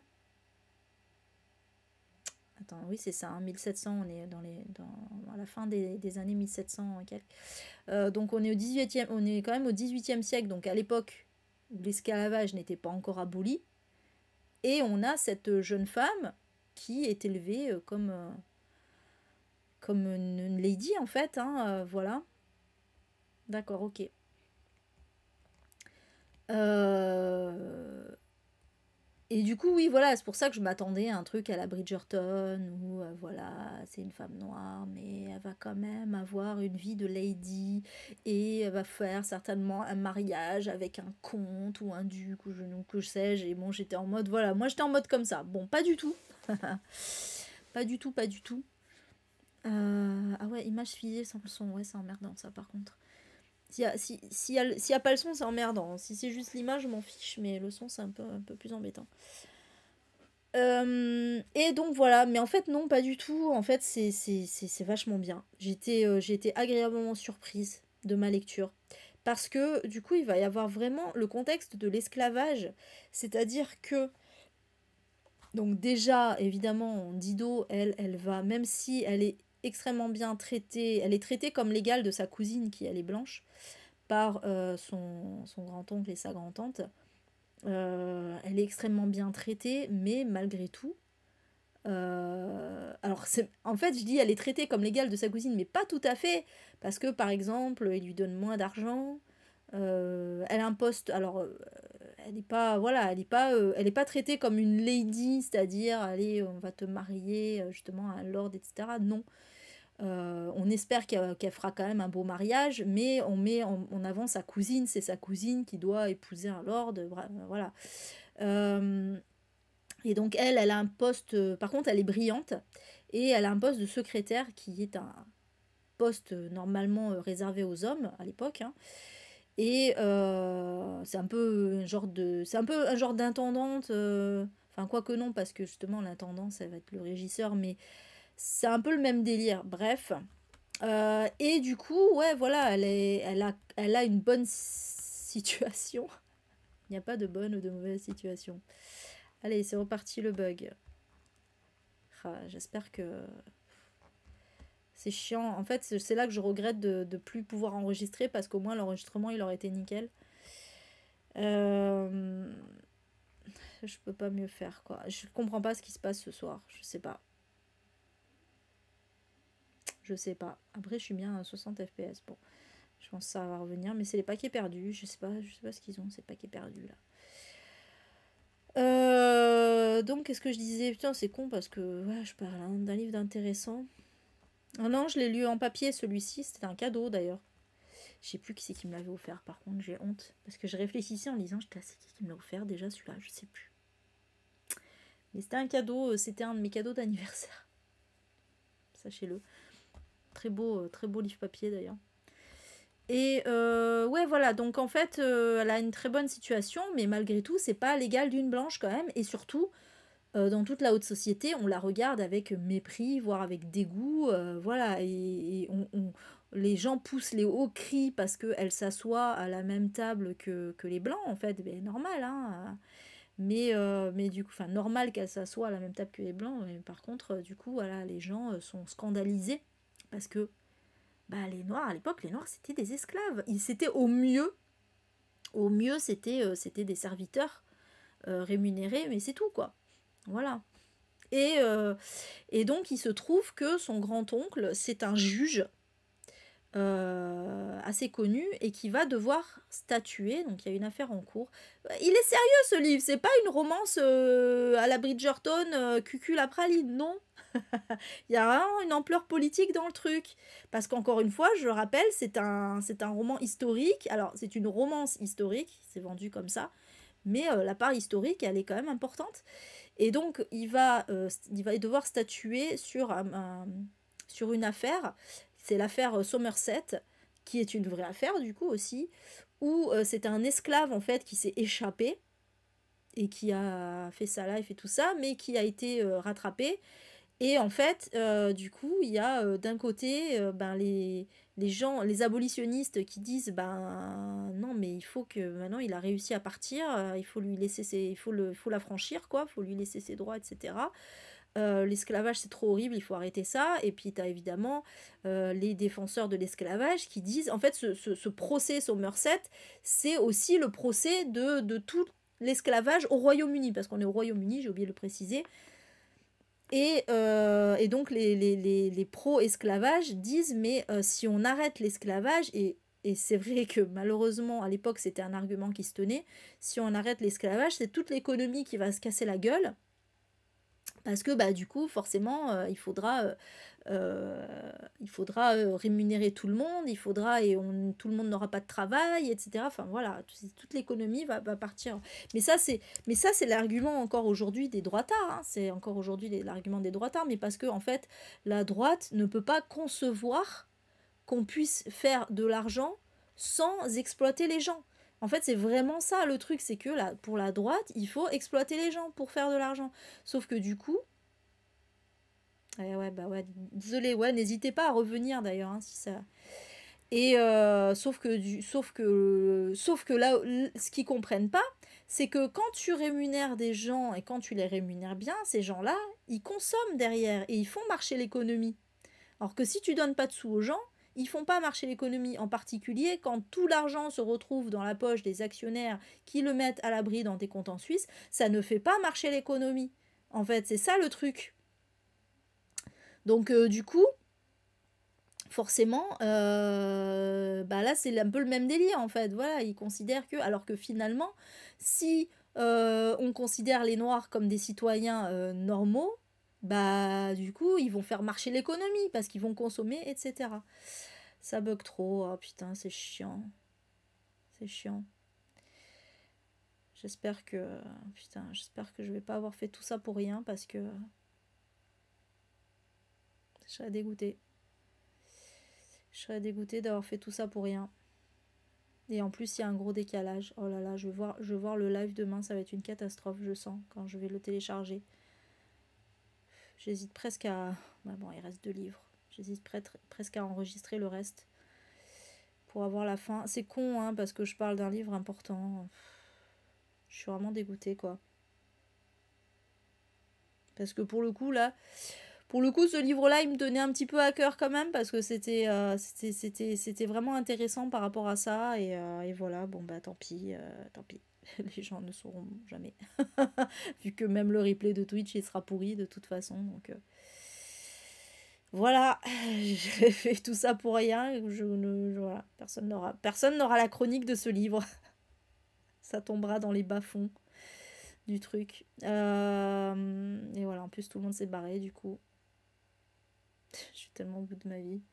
Attends, oui, c'est ça, hein, 1700, on est à la fin des années 1700 et quelques. Donc, on est on est quand même au XVIIIe siècle, donc à l'époque où l'esclavage n'était pas encore aboli. Et on a cette jeune femme qui est élevée comme une lady, en fait, hein, voilà. D'accord, ok. Et du coup, oui, voilà, c'est pour ça que je m'attendais à un truc à la Bridgerton, où voilà, c'est une femme noire, mais elle va quand même avoir une vie de lady, et elle va faire certainement un mariage avec un comte ou un duc, ou je ne que sais-je, et bon, j'étais en mode, voilà, moi j'étais en mode comme ça. Bon, pas du tout. Pas du tout, pas du tout. Ah ouais, image figée sans le son, ouais, c'est emmerdant ça par contre. S'il y a pas le son, c'est emmerdant. Si c'est juste l'image, je m'en fiche, mais le son, c'est un peu plus embêtant. Et donc voilà, mais en fait non, pas du tout. En fait, c'est vachement bien. J'ai été agréablement surprise de ma lecture. Parce que du coup, il va y avoir vraiment le contexte de l'esclavage. C'est-à-dire que, donc déjà, évidemment, Dido, elle va, même si elle est extrêmement bien traitée, elle est traitée comme l'égale de sa cousine qui, elle est blanche, par son grand-oncle et sa grand-tante. Elle est extrêmement bien traitée, mais malgré tout, alors, en fait, je dis elle est traitée comme l'égale de sa cousine, mais pas tout à fait, parce que par exemple, il lui donne moins d'argent. Elle a un poste, alors elle n'est pas, voilà, elle est pas traitée comme une lady, c'est-à-dire, allez, on va te marier justement à un lord, etc. Non. On espère qu'elle fera quand même un beau mariage, mais on met en avant sa cousine, c'est sa cousine qui doit épouser un lord, voilà. Euh, et donc elle a un poste, par contre elle est brillante, et elle a un poste de secrétaire qui est un poste normalement réservé aux hommes à l'époque, hein. Et c'est un peu un genre d'intendante, enfin quoique non, parce que justement l'intendant ça va être le régisseur, mais c'est un peu le même délire, bref. Et du coup, ouais, voilà, elle a une bonne situation. Il n'y a pas de bonne ou de mauvaise situation. Allez, c'est reparti le bug. Ah, j'espère que c'est chiant. En fait, c'est là que je regrette de plus pouvoir enregistrer parce qu'au moins l'enregistrement il aurait été nickel. Je peux pas mieux faire quoi. Je comprends pas ce qui se passe ce soir. Je sais pas. Je sais pas. Après, je suis bien à 60 FPS. Bon, je pense que ça va revenir, mais c'est les paquets perdus. Je sais pas ce qu'ils ont, ces paquets perdus là. Donc, qu'est-ce que je disais? Putain, c'est con parce que ouais, je parle d'un livre d'intéressant. Ah non, je l'ai lu en papier celui-ci. C'était un cadeau d'ailleurs. Je sais plus qui c'est qui me l'avait offert, par contre, j'ai honte. Parce que je réfléchissais en lisant, j'étais assez qui me l'a offert déjà celui-là, je sais plus. Mais c'était un cadeau, c'était un de mes cadeaux d'anniversaire. Sachez-le. Très beau livre papier d'ailleurs. Et ouais, voilà, donc en fait, elle a une très bonne situation, mais malgré tout, c'est pas l'égal d'une blanche quand même. Et surtout, dans toute la haute société, on la regarde avec mépris, voire avec dégoût. Voilà, et les gens poussent les hauts cris parce qu'elle s'assoit à la même table que les blancs, en fait. Ben, normal, hein. Mais du coup, enfin, normal qu'elle s'assoie à la même table que les blancs. Mais par contre, du coup, voilà, les gens sont scandalisés parce que bah, les noirs, à l'époque, les noirs, c'était des esclaves. Ils c'était au mieux, c'était des serviteurs rémunérés, mais c'est tout, quoi. Voilà. Et, euh, et donc, il se trouve que son grand-oncle, c'est un juge assez connu et qui va devoir statuer. Donc, il y a une affaire en cours. Il est sérieux, ce livre. C'est pas une romance à la Bridgerton, cucul la praline, non. Il y a vraiment une ampleur politique dans le truc. Parce qu'encore une fois, je le rappelle, c'est un roman historique. Alors, c'est une romance historique, c'est vendu comme ça. Mais la part historique, elle est quand même importante. Et donc, il va devoir statuer sur une affaire. C'est l'affaire Somerset, qui est une vraie affaire, du coup, aussi, où c'est un esclave, en fait, qui s'est échappé et qui a fait sa life et tout ça, mais qui a été rattrapé. Et en fait, du coup, il y a d'un côté ben, les gens, les abolitionnistes qui disent ben non, mais il faut que maintenant il a réussi à partir, il faut lui laisser il faut l'affranchir quoi, il faut lui laisser ses droits, etc. L'esclavage c'est trop horrible, il faut arrêter ça. Et puis tu as évidemment les défenseurs de l'esclavage qui disent en fait ce procès Somerset, c'est aussi le procès de tout l'esclavage au Royaume-Uni, parce qu'on est au Royaume-Uni, j'ai oublié de le préciser. Et donc les pro-esclavage disent mais si on arrête l'esclavage, et et c'est vrai que malheureusement, à l'époque, c'était un argument qui se tenait, si on arrête l'esclavage, c'est toute l'économie qui va se casser la gueule, parce que bah, du coup, forcément, il faudra rémunérer tout le monde, tout le monde n'aura pas de travail, etc. Enfin voilà, toute l'économie va partir. Mais ça, c'est l'argument encore aujourd'hui des droitards. Hein. C'est encore aujourd'hui l'argument des droitards, mais parce que en fait, la droite ne peut pas concevoir qu'on puisse faire de l'argent sans exploiter les gens. En fait, c'est vraiment ça le truc, c'est que là, pour la droite, il faut exploiter les gens pour faire de l'argent. Sauf que du coup, ouais, bah ouais, désolé, ouais, n'hésitez pas à revenir d'ailleurs, hein, si ça. Et sauf que là, ce qu'ils comprennent pas, c'est que quand tu rémunères des gens et quand tu les rémunères bien, ces gens-là, ils consomment derrière et ils font marcher l'économie. Alors que si tu donnes pas de sous aux gens, ils font pas marcher l'économie. En particulier, quand tout l'argent se retrouve dans la poche des actionnaires qui le mettent à l'abri dans tes comptes en Suisse, ça ne fait pas marcher l'économie. En fait, c'est ça le truc. Donc, du coup, forcément, bah là, c'est un peu le même délire, en fait. Voilà, ils considèrent que... Alors que finalement, si on considère les Noirs comme des citoyens normaux, bah du coup, ils vont faire marcher l'économie parce qu'ils vont consommer, etc. Ça bug trop. Oh putain, c'est chiant. C'est chiant. J'espère que... Putain, j'espère que je vais pas avoir fait tout ça pour rien parce que... Je serais dégoûtée. Je serais dégoûtée d'avoir fait tout ça pour rien. Et en plus, il y a un gros décalage. Oh là là, je vais voir le live demain, ça va être une catastrophe, je sens, quand je vais le télécharger. J'hésite presque à... Bah bon, il reste 2 livres. J'hésite presque à enregistrer le reste pour avoir la fin. C'est con, hein, parce que je parle d'un livre important. Je suis vraiment dégoûtée, quoi. Parce que pour le coup, là... Pour le coup, ce livre-là, il me tenait un petit peu à cœur quand même, parce que c'était vraiment intéressant par rapport à ça. Et voilà, bon bah tant pis, tant pis. Les gens ne sauront jamais. Vu que même le replay de Twitch, il sera pourri de toute façon. Donc voilà, j'ai fait tout ça pour rien. Voilà, personne n'aura la chronique de ce livre. Ça tombera dans les bas-fonds du truc. Et voilà, en plus tout le monde s'est barré du coup. Je suis tellement au bout de ma vie.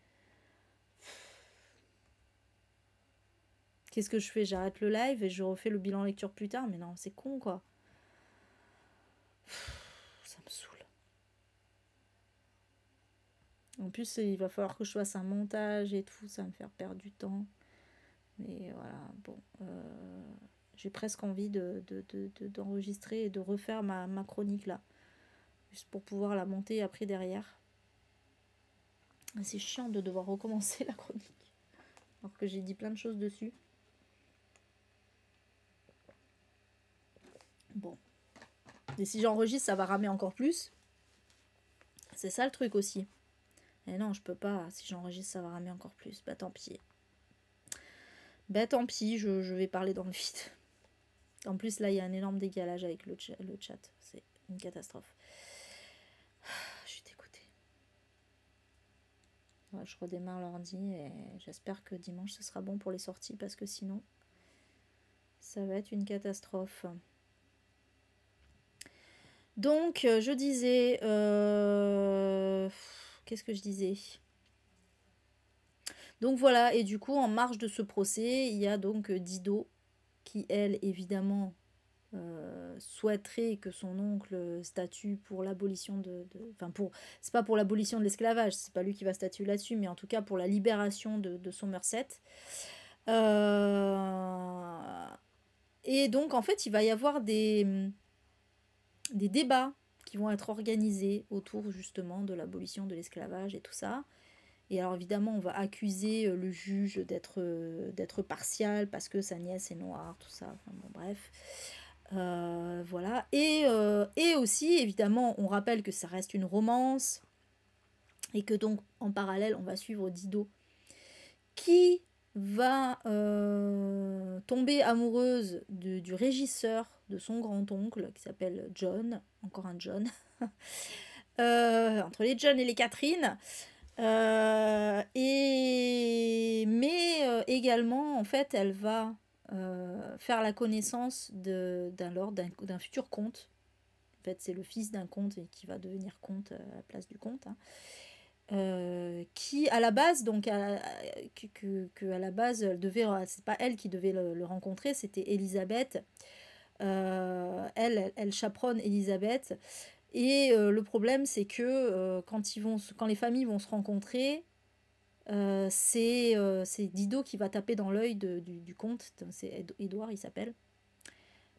Qu'est-ce que je fais? J'arrête le live et je refais le bilan lecture plus tard. Mais non, c'est con, quoi. Ça me saoule. En plus, il va falloir que je fasse un montage et tout. Ça va me faire perdre du temps. Mais voilà, bon. J'ai presque envie d'enregistrer et de refaire ma chronique, là. Juste pour pouvoir la monter après derrière. C'est chiant de devoir recommencer la chronique. Alors que j'ai dit plein de choses dessus. Bon. Et si j'enregistre, ça va ramer encore plus. C'est ça le truc aussi. Et non, je peux pas. Si j'enregistre, ça va ramer encore plus. Bah tant pis. Bah tant pis, je vais parler dans le vide. En plus, là, il y a un énorme décalage avec le chat. C'est une catastrophe. Je suis dégoûtée. Ouais, je redémarre l'ordi et j'espère que dimanche, ce sera bon pour les sorties parce que sinon, ça va être une catastrophe. Donc, je disais... Qu'est-ce que je disais? Donc voilà, et du coup, en marge de ce procès, il y a donc Dido, qui, elle, évidemment, souhaiterait que son oncle statue pour l'abolition Enfin, c'est pas pour l'abolition de l'esclavage, c'est pas lui qui va statuer là-dessus, mais en tout cas pour la libération de Somerset. Et donc, en fait, il va y avoir des débats qui vont être organisés autour, justement, de l'abolition de l'esclavage et tout ça. Et alors évidemment, on va accuser le juge d'être partial parce que sa nièce est noire, tout ça. Enfin, bon, bref. Voilà. Et aussi, évidemment, on rappelle que ça reste une romance et que donc, en parallèle, on va suivre Dido qui va tomber amoureuse du régisseur de son grand-oncle qui s'appelle John. Encore un John. Entre les John et les Catherine. Mais également, en fait, elle va faire la connaissance d'un lord, d'un futur comte. En fait, c'est le fils d'un comte et qui va devenir comte à la place du comte. Hein. Qui à la base, donc à la base, c'est pas elle qui devait le rencontrer, c'était Elisabeth. Elle chaperonne Elisabeth. Et le problème, c'est que quand les familles vont se rencontrer, c'est Dido qui va taper dans l'œil du comte. C'est Édouard, il s'appelle.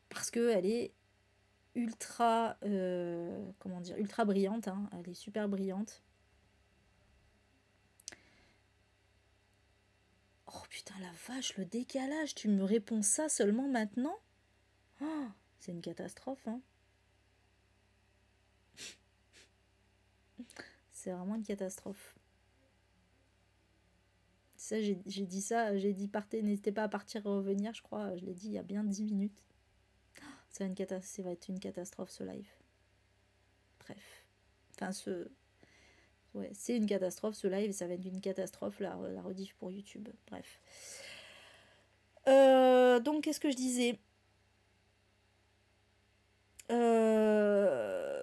Parce qu'elle est ultra, comment dire, ultra brillante. Hein. Elle est super brillante. Oh putain, la vache, le décalage, tu me réponds ça seulement maintenant? Oh, c'est une catastrophe, hein. C'est vraiment une catastrophe. Ça, j'ai dit ça, j'ai dit partez, n'hésitez pas à partir et revenir, je crois, je l'ai dit il y a bien 10 minutes. Ça va être une catastrophe ce live. Bref. Enfin, ouais, c'est une catastrophe ce live, ça va être une catastrophe la rediff pour YouTube. Bref. Donc, qu'est-ce que je disais?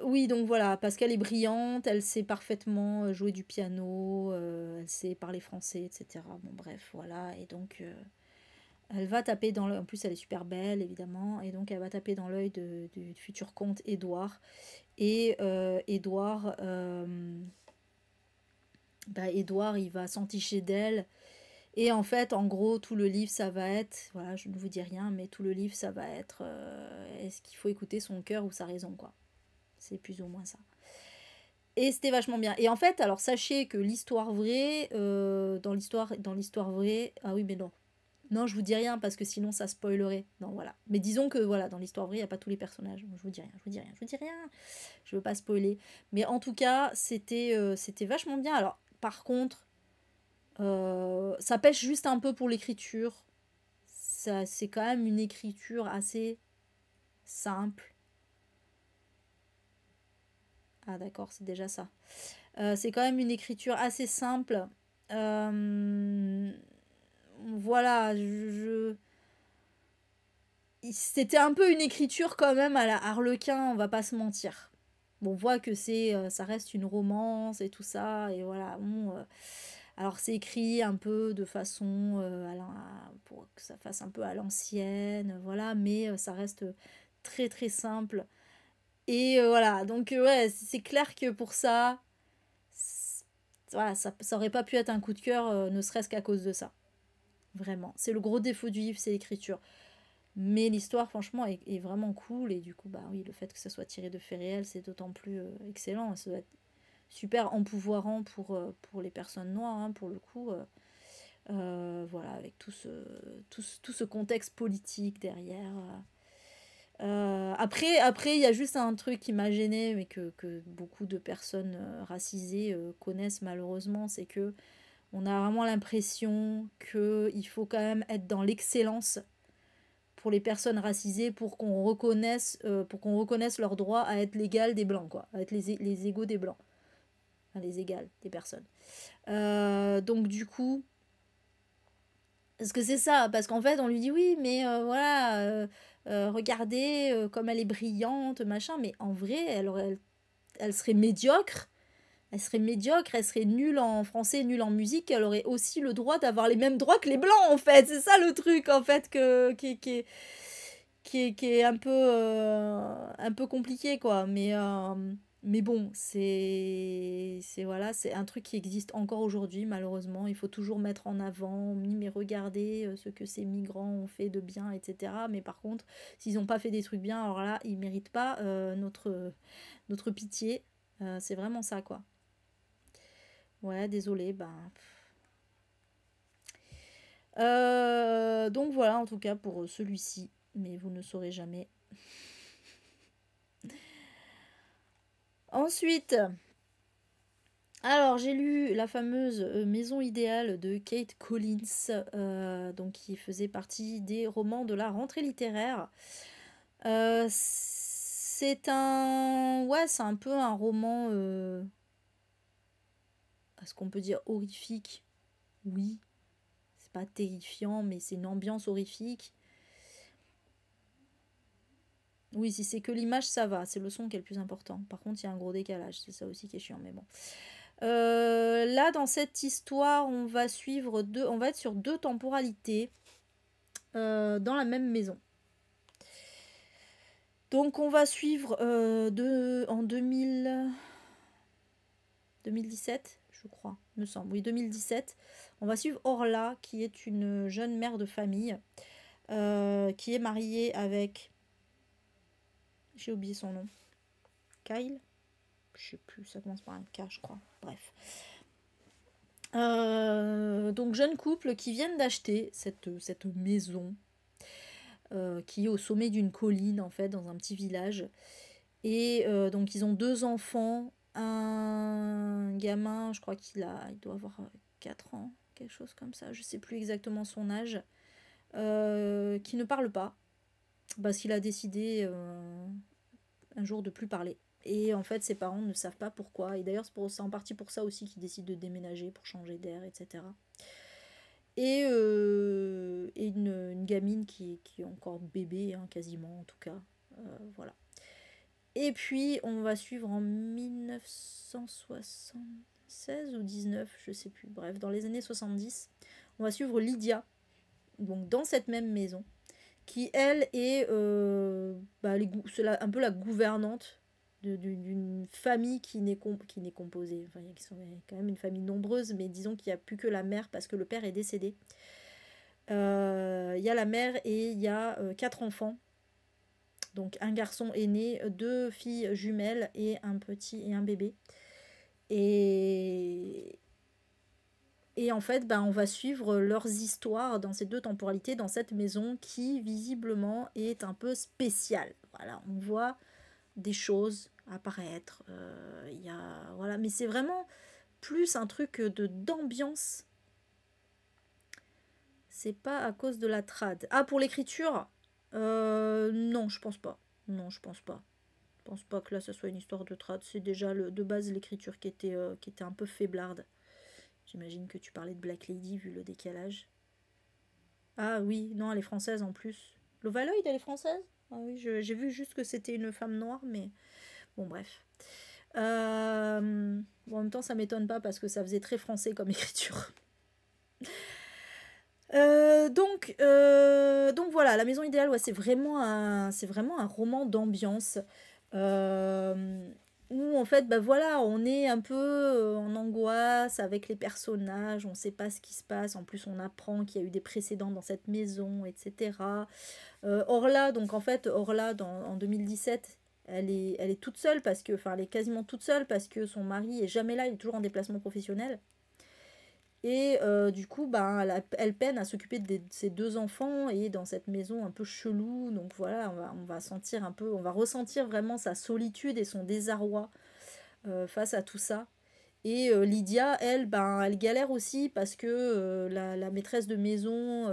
Oui, donc voilà, parce qu'elle est brillante, elle sait parfaitement jouer du piano, elle sait parler français, etc. Bon, bref, voilà. Et donc, elle va taper dans l'œil. En plus, elle est super belle, évidemment. Et donc, elle va taper dans l'œil du futur comte Édouard. Et Édouard, Édouard, il va s'enticher d'elle. Et en fait, en gros, tout le livre, ça va être, voilà, je ne vous dis rien, mais tout le livre, ça va être, est-ce qu'il faut écouter son cœur ou sa raison, quoi. C'est plus ou moins ça. Et c'était vachement bien. Et en fait, alors sachez que l'histoire vraie, dans l'histoire vraie, ah oui, mais non. Non, je vous dis rien parce que sinon ça spoilerait. Non, voilà. Mais disons que voilà, dans l'histoire vraie, il n'y a pas tous les personnages. Je vous dis rien, je vous dis rien, je vous dis rien. Je veux pas spoiler. Mais en tout cas, c'était vachement bien. Alors, par contre, ça pêche juste un peu pour l'écriture. C'est quand même une écriture assez simple. Ah d'accord, c'est déjà ça. C'est quand même une écriture assez simple. Voilà, c'était un peu une écriture quand même à la Harlequin, on va pas se mentir. Bon, on voit que ça reste une romance et tout ça, et voilà. Bon, alors c'est écrit un peu de façon pour que ça fasse un peu à l'ancienne, voilà, mais ça reste très très simple. Et voilà, donc ouais, c'est clair que pour ça, voilà, ça aurait pas pu être un coup de cœur, ne serait-ce qu'à cause de ça. Vraiment. C'est le gros défaut du livre, c'est l'écriture. Mais l'histoire, franchement, est vraiment cool. Et du coup, bah oui, le fait que ça soit tiré de faits réels, c'est d'autant plus excellent. Ça doit être super empouvoirant pour les personnes noires, hein, pour le coup. Voilà, avec tout ce contexte politique derrière. Après, il y a juste un truc qui m'a gêné, mais que beaucoup de personnes racisées connaissent malheureusement, c'est que on a vraiment l'impression qu'il faut quand même être dans l'excellence pour les personnes racisées pour qu'on reconnaisse leur droit à être l'égal des blancs, quoi, à être les égaux des blancs, enfin, les égales des personnes. Donc du coup, parce que c'est ça, parce qu'en fait on lui dit oui, mais voilà, regardez comme elle est brillante, machin, mais en vrai, elle serait médiocre. Elle serait médiocre, elle serait nulle en français, nulle en musique, elle aurait aussi le droit d'avoir les mêmes droits que les blancs, en fait. C'est ça le truc, en fait, qui est un peu compliqué, quoi. Mais bon, voilà, c'est un truc qui existe encore aujourd'hui, malheureusement. Il faut toujours mettre en avant, oui, mais regardez ce que ces migrants ont fait de bien, etc. Mais par contre, s'ils n'ont pas fait des trucs bien, alors là, ils méritent pas notre pitié. C'est vraiment ça, quoi. Ouais, désolé, ben. Donc voilà, en tout cas, pour celui-ci. Mais vous ne saurez jamais. Ensuite, alors j'ai lu la fameuse Maison idéale de Kate Collins, donc qui faisait partie des romans de la rentrée littéraire. C'est un peu un roman Est-ce qu'on peut dire horrifique? Oui. C'est pas terrifiant, mais c'est une ambiance horrifique. Oui, si c'est que l'image, ça va. C'est le son qui est le plus important. Par contre, il y a un gros décalage. C'est ça aussi qui est chiant, mais bon. Là, dans cette histoire, on va être sur 2 temporalités dans la même maison. Donc, on va suivre en 2017, je crois, me semble. Oui, 2017. On va suivre Orla, qui est une jeune mère de famille, qui est mariée avec... J'ai oublié son nom. Kyle? Je sais plus, ça commence par un K, je crois. Bref. Donc, jeune couple qui viennent d'acheter cette maison qui est au sommet d'une colline, en fait, dans un petit village. Et donc, ils ont 2 enfants. Un gamin, je crois il doit avoir 4 ans, quelque chose comme ça. Je sais plus exactement son âge. Qui ne parle pas. Parce qu'il a décidé un jour de plus parler. Et en fait, ses parents ne savent pas pourquoi. Et d'ailleurs, c'est en partie pour ça aussi qu'ils décident de déménager, pour changer d'air, etc. Et une gamine qui est encore bébé, hein, quasiment en tout cas. Voilà. Et puis, on va suivre en 1976 ou 19, je sais plus. Bref, dans les années 70, on va suivre Lydia, donc dans cette même maison, qui elle est c'est un peu la gouvernante d'une famille qui n'est composée, enfin qui sont quand même une famille nombreuse, mais disons qu'il n'y a plus que la mère parce que le père est décédé. Il y a la mère et il y a 4 enfants, donc un garçon aîné, 2 filles jumelles et un petit et un bébé. Et en fait, on va suivre leurs histoires dans ces 2 temporalités, dans cette maison qui, visiblement, est un peu spéciale. Voilà, on voit des choses apparaître. Voilà, mais c'est vraiment plus un truc d'ambiance. C'est pas à cause de la trad. Ah, pour l'écriture non, je pense pas. Non, je pense pas. Je pense pas que là, ça soit une histoire de trad. C'est déjà de base l'écriture qui était un peu faiblarde. J'imagine que tu parlais de Black Lady vu le décalage. Ah oui, non, elle est française en plus. Lovaloid, elle est française? Ah oui, j'ai vu juste que c'était une femme noire, mais bon, bref. Bon, en même temps, ça m'étonne pas parce que ça faisait très français comme écriture. Donc voilà, La Maison Idéale, ouais, c'est vraiment un roman d'ambiance. Où en fait, voilà, on est un peu en angoisse avec les personnages, on ne sait pas ce qui se passe. En plus, on apprend qu'il y a eu des précédents dans cette maison, etc. Orla, donc en fait, Orla, en 2017, elle est toute seule parce que, enfin, elle est quasiment toute seule parce que son mari est jamais là, il est toujours en déplacement professionnel. Et du coup, elle peine à s'occuper de ses 2 enfants et dans cette maison un peu chelou. Donc voilà, on va ressentir vraiment sa solitude et son désarroi face à tout ça. Et Lydia, elle, elle galère aussi parce que la maîtresse de maison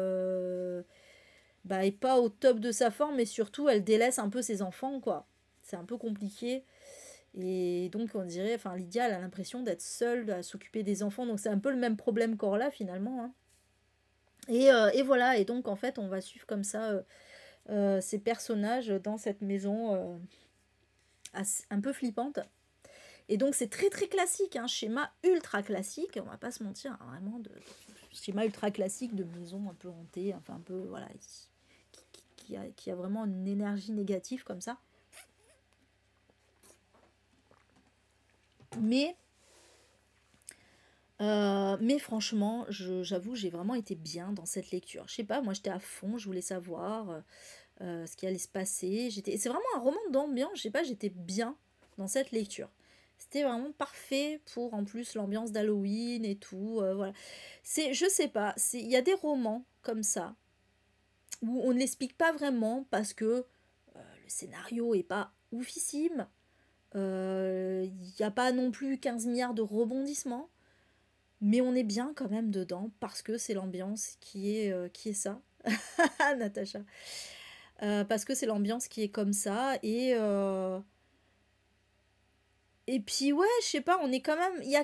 est pas au top de sa forme, mais surtout elle délaisse un peu ses enfants, quoi. C'est un peu compliqué. Et donc on dirait, enfin Lydia, elle a l'impression d'être seule à s'occuper des enfants, donc c'est un peu le même problème qu'Orla finalement, hein. Et voilà, et donc en fait on va suivre comme ça ces personnages dans cette maison un peu flippante. Et donc c'est très très classique, un schéma ultra classique, on va pas se mentir, hein, vraiment schéma ultra classique de maison un peu hantée, enfin un peu, voilà, qui a vraiment une énergie négative comme ça. Mais franchement, j'avoue, j'ai vraiment été bien dans cette lecture. Je sais pas, moi j'étais à fond, je voulais savoir ce qui allait se passer. C'est vraiment un roman d'ambiance, je sais pas, j'étais bien dans cette lecture. C'était vraiment parfait pour en plus l'ambiance d'Halloween et tout. Voilà. Je sais pas, il y a des romans comme ça où on ne l'explique pas vraiment parce que le scénario est pas oufissime. Il n'y a pas non plus 15 milliards de rebondissements. Mais on est bien quand même dedans parce que c'est l'ambiance qui est ça. Natacha. Parce que c'est l'ambiance qui est comme ça. Et Et puis ouais, je sais pas, on est quand même, il y a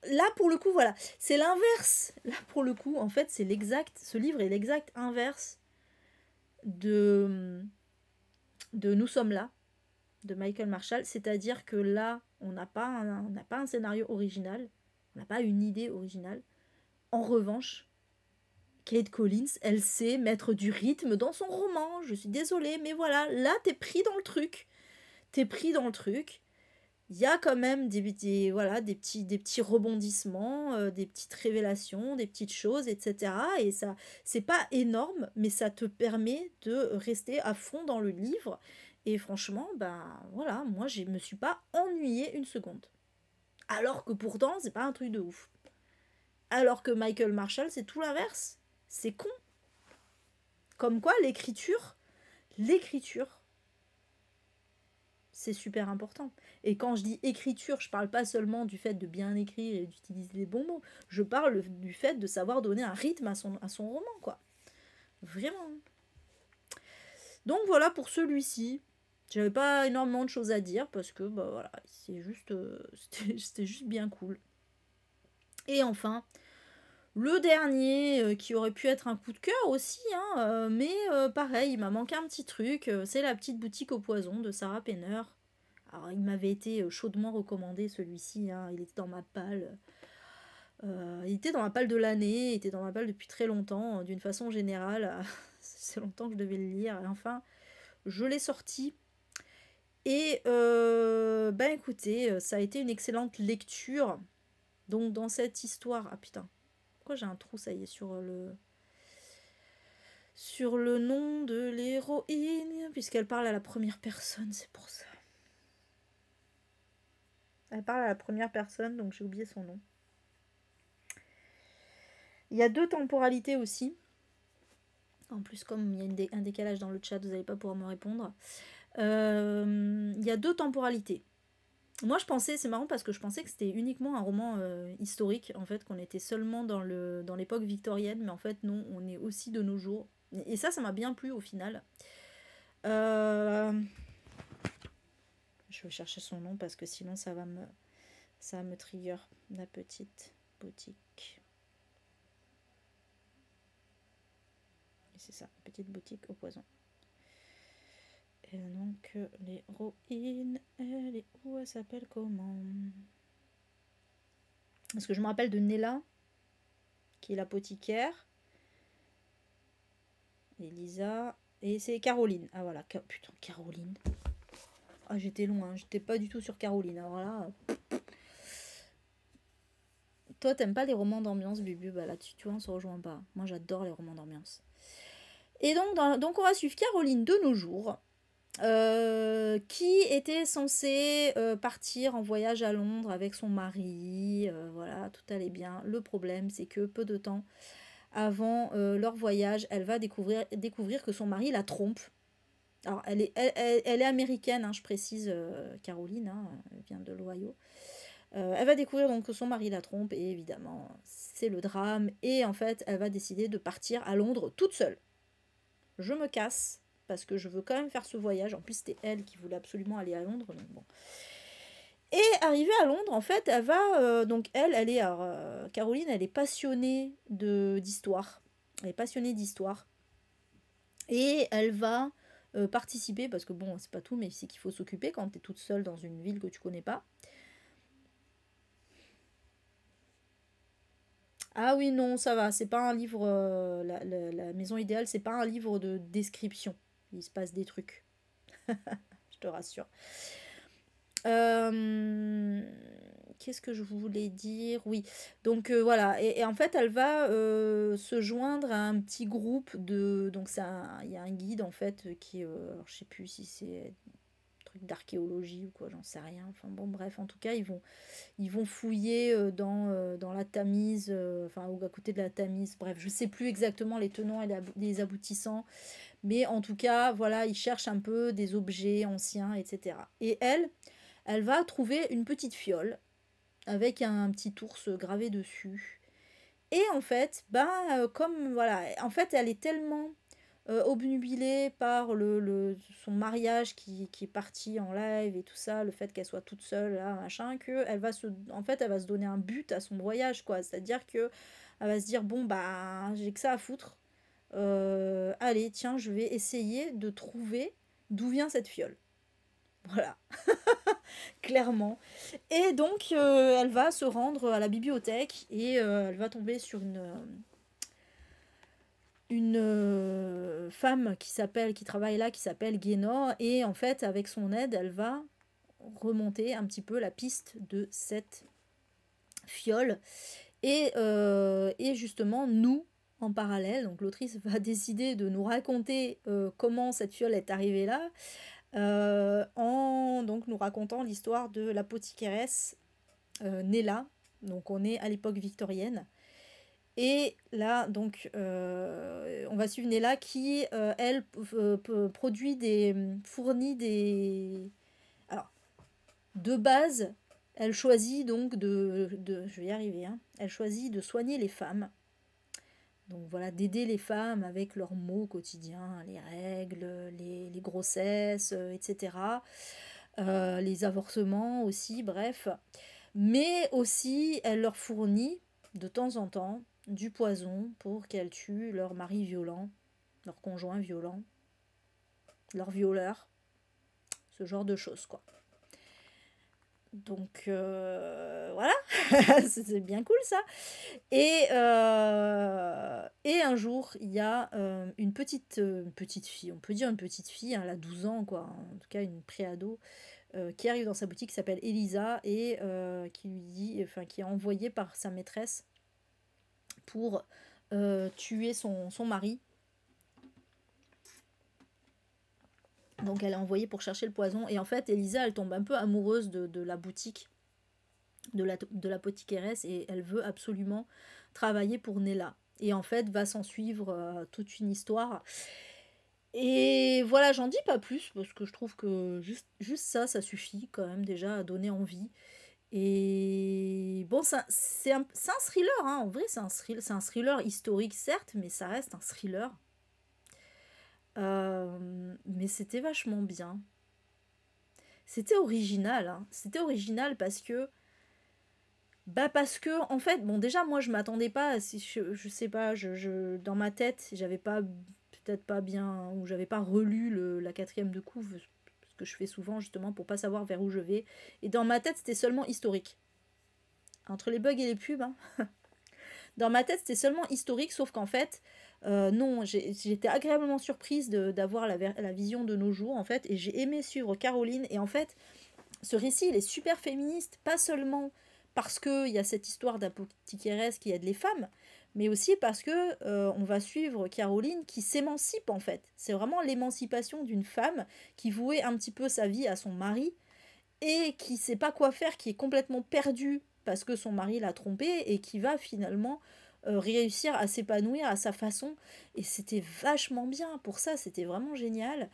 là pour le coup, voilà, c'est l'inverse. Là pour le coup, en fait, c'est l'exact, ce livre est l'exact inverse de Nous sommes là de Michael Marshall, c'est-à-dire que là, on n'a pas un scénario original, on n'a pas une idée originale. En revanche, Kate Collins, elle sait mettre du rythme dans son roman. Je suis désolée, mais voilà, là, t'es pris dans le truc. T'es pris dans le truc. Il y a quand même voilà, des petits rebondissements, des petites révélations, des petites choses, etc. Et ça, c'est pas énorme, mais ça te permet de rester à fond dans le livre. Et franchement, ben voilà, moi je me suis pas ennuyée une seconde. Alors que pourtant, c'est pas un truc de ouf. Alors que Michael Marshall, c'est tout l'inverse. C'est con. Comme quoi, l'écriture, c'est super important. Et quand je dis écriture, je parle pas seulement du fait de bien écrire et d'utiliser les bons mots. Je parle du fait de savoir donner un rythme à son roman, quoi. Vraiment. Donc voilà pour celui-ci. J'avais pas énormément de choses à dire parce que bah voilà, c'est juste, c'était juste bien cool. Et enfin, le dernier qui aurait pu être un coup de cœur aussi, hein, mais pareil, il m'a manqué un petit truc. C'est La petite boutique au poison de Sarah Penner. Alors, il m'avait été chaudement recommandé celui-ci, hein, il était dans ma palle. Il était dans ma palle de l'année, il était dans ma palle depuis très longtemps, d'une façon générale. C'est longtemps que je devais le lire. Et enfin, je l'ai sorti. Et ben écoutez, ça a été une excellente lecture. Donc dans cette histoire... Ah putain, pourquoi j'ai un trou, ça y est, sur le nom de l'héroïne, puisqu'elle parle à la première personne, c'est pour ça. Elle parle à la première personne, donc j'ai oublié son nom. Il y a 2 temporalités aussi. En plus, comme il y a un décalage dans le chat, vous n'allez pas pouvoir me répondre. Il y a 2 temporalités. Moi, je pensais, c'est marrant parce que je pensais que c'était uniquement un roman historique, en fait, qu'on était seulement dans l'époque victorienne, mais en fait, non, on est aussi de nos jours. Et ça m'a bien plu au final. Je vais chercher son nom parce que sinon ça va me trigger. La petite boutique. Et c'est ça, petite boutique au poison. Et donc l'héroïne, elle est où? Elle s'appelle comment? Parce que je me rappelle de Nella, qui est l'apothicaire. Elisa. Et c'est Caroline. Ah voilà, putain, Caroline. Ah, j'étais loin, j'étais pas du tout sur Caroline. Alors là. Toi, t'aimes pas les romans d'ambiance, Bubu? Bah là-dessus, tu vois, on se rejoint pas. Moi, j'adore les romans d'ambiance. Et donc, on va suivre Caroline de nos jours, qui était censée partir en voyage à Londres avec son mari. Voilà, tout allait bien. Le problème, c'est que peu de temps avant leur voyage, elle va découvrir que son mari la trompe. Alors, elle est américaine, hein, je précise, Caroline, hein, elle vient de l'Ohio. Elle va découvrir donc que son mari la trompe, et évidemment, c'est le drame. Et en fait, elle va décider de partir à Londres toute seule. Je me casse, parce que je veux quand même faire ce voyage. En plus, c'était elle qui voulait absolument aller à Londres, donc bon. Et arrivée à Londres, en fait, elle va... donc elle est... Alors, Caroline, elle est passionnée d'histoire. Elle est passionnée d'histoire. Et elle va participer, parce que bon, c'est pas tout, mais c'est qu'il faut s'occuper quand tu es toute seule dans une ville que tu connais pas. Ah oui, non, ça va, c'est pas un livre... la maison idéale, c'est pas un livre de description. Il se passe des trucs. Je te rassure. Qu'est-ce que je voulais dire? Oui, donc voilà, et en fait, elle va se joindre à un petit groupe de... Donc, il y a un guide, en fait, qui... alors, je sais plus si c'est truc d'archéologie ou quoi, j'en sais rien. Enfin bon, bref, en tout cas, ils vont fouiller dans la Tamise, enfin, ou à côté de la Tamise. Bref, je sais plus exactement les tenants et les aboutissants, mais en tout cas, voilà, ils cherchent un peu des objets anciens, etc. Et elle va trouver une petite fiole avec un petit ours gravé dessus. Et en fait, comme voilà, en fait, elle est tellement obnubilée par son mariage qui est parti en live et tout ça, le fait qu'elle soit toute seule là, machin, que en fait, elle va se donner un but à son voyage, quoi. C'est-à-dire que elle va se dire, bon, bah, j'ai que ça à foutre. Allez, tiens, je vais essayer de trouver d'où vient cette fiole. Voilà, clairement. Et donc, elle va se rendre à la bibliothèque et elle va tomber sur une femme qui travaille là, qui s'appelle Guénor, et en fait, avec son aide, elle va remonter un petit peu la piste de cette fiole. Et justement, nous, en parallèle, donc l'autrice va décider de nous raconter comment cette fiole est arrivée là, en donc nous racontant l'histoire de l'apothicairesse Nella. Donc on est à l'époque victorienne. Et là, donc, on va suivre Nella qui, elle, fournit des... Alors, de base, elle choisit donc je vais y arriver, hein, elle choisit de soigner les femmes. Donc voilà, d'aider les femmes avec leurs maux quotidiens, les règles, les grossesses, etc. Les avortements aussi, bref. Mais aussi, elle leur fournit de temps en temps du poison pour qu'elles tuent leur mari violent, leur conjoint violent, leur violeur, ce genre de choses, quoi. Donc voilà, c'est bien cool ça. Et un jour, il y a une petite fille, on peut dire une petite fille, hein, elle a 12 ans, quoi, en tout cas une préado, qui arrive dans sa boutique, qui s'appelle Elisa, et qui lui dit, enfin, qui est envoyée par sa maîtresse pour tuer son mari. Donc elle est envoyée pour chercher le poison. Et en fait, Elisa, elle tombe un peu amoureuse de la boutique, de l'apothicairesse, et elle veut absolument travailler pour Nella. Et en fait, va s'en suivre toute une histoire. Et voilà, j'en dis pas plus, parce que je trouve que juste ça suffit quand même déjà à donner envie. Et bon, c'est un thriller, hein. En vrai, c'est un thriller historique, certes, mais ça reste un thriller. Mais c'était vachement bien. C'était original, hein. C'était original parce que... Bah parce que, en fait, bon, déjà, moi, je m'attendais pas, si je sais pas, dans ma tête, j'avais pas, peut-être pas bien, ou j'avais pas relu la quatrième de couve, ce que je fais souvent, justement, pour pas savoir vers où je vais. Et dans ma tête, c'était seulement historique. Entre les bugs et les pubs, hein. Dans ma tête, c'était seulement historique, sauf qu'en fait, non, j'étais agréablement surprise d'avoir la vision de nos jours, en fait, et j'ai aimé suivre Caroline. Et en fait, ce récit, il est super féministe, pas seulement parce qu'il y a cette histoire d'apothicairesse qui aide les femmes, mais aussi parce que on va suivre Caroline qui s'émancipe, en fait. C'est vraiment l'émancipation d'une femme qui vouait un petit peu sa vie à son mari et qui sait pas quoi faire, qui est complètement perdue parce que son mari l'a trompée, et qui va finalement réussir à s'épanouir à sa façon. Et c'était vachement bien pour ça, c'était vraiment génial.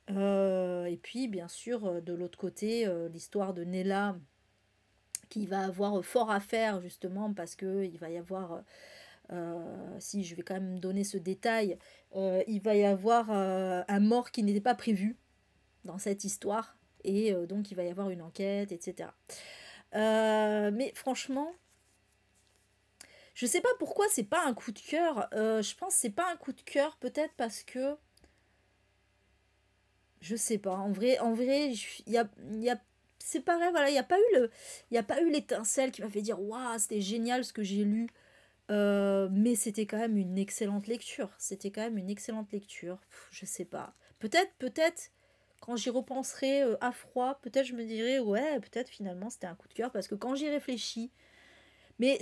Et puis bien sûr, de l'autre côté, l'histoire de Nella qui va avoir fort à faire, justement parce que il va y avoir, si je vais quand même donner ce détail, il va y avoir un mort qui n'était pas prévu dans cette histoire, et donc il va y avoir une enquête, etc. Mais franchement, je sais pas pourquoi c'est pas un coup de cœur. Je pense que c'est pas un coup de cœur, peut-être parce que je sais pas. En vrai, c'est pareil. Voilà, il y a pas eu l'étincelle qui m'a fait dire waouh, c'était génial ce que j'ai lu. Mais c'était quand même une excellente lecture. C'était quand même une excellente lecture. Je sais pas. Peut-être, quand j'y repenserai à froid, peut-être je me dirai, ouais, peut-être finalement c'était un coup de cœur. Parce que quand j'y réfléchis, mais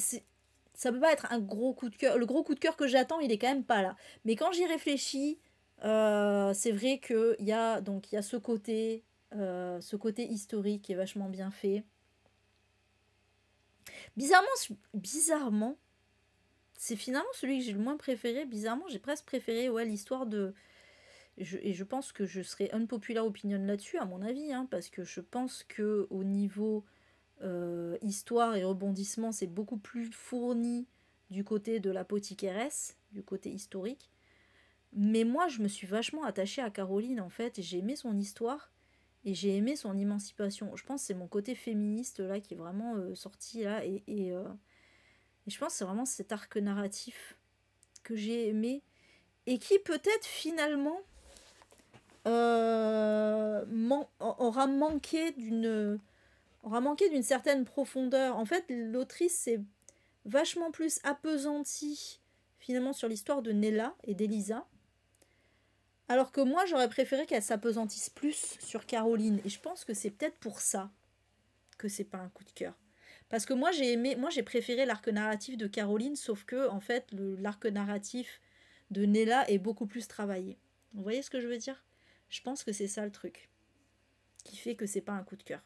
ça peut pas être un gros coup de cœur. Le gros coup de cœur que j'attends, il est quand même pas là. Mais quand j'y réfléchis, c'est vrai qu'il y a ce côté historique qui est vachement bien fait. Bizarrement, c'est finalement celui que j'ai le moins préféré. Bizarrement, j'ai presque préféré, ouais, l'histoire de... et je pense que je serai unpopular opinion là-dessus, à mon avis, hein, parce que je pense que au niveau histoire et rebondissement, c'est beaucoup plus fourni du côté de l'apothicairesse, du côté historique. Mais moi, je me suis vachement attachée à Caroline, en fait, et j'ai aimé son histoire, et j'ai aimé son émancipation. Je pense que c'est mon côté féministe, là, qui est vraiment sorti, là, et je pense que c'est vraiment cet arc narratif que j'ai aimé, et qui peut-être, finalement, aura manqué d'une certaine profondeur. En fait, l'autrice s'est vachement plus appesantie, finalement, sur l'histoire de Nella et d'Elisa, alors que moi, j'aurais préféré qu'elle s'apesantisse plus sur Caroline. Et je pense que c'est peut-être pour ça que c'est pas un coup de cœur. Parce que moi j'ai préféré l'arc narratif de Caroline, sauf que en fait l'arc narratif de Nella est beaucoup plus travaillé. Vous voyez ce que je veux dire? Je pense que c'est ça le truc qui fait que c'est pas un coup de cœur.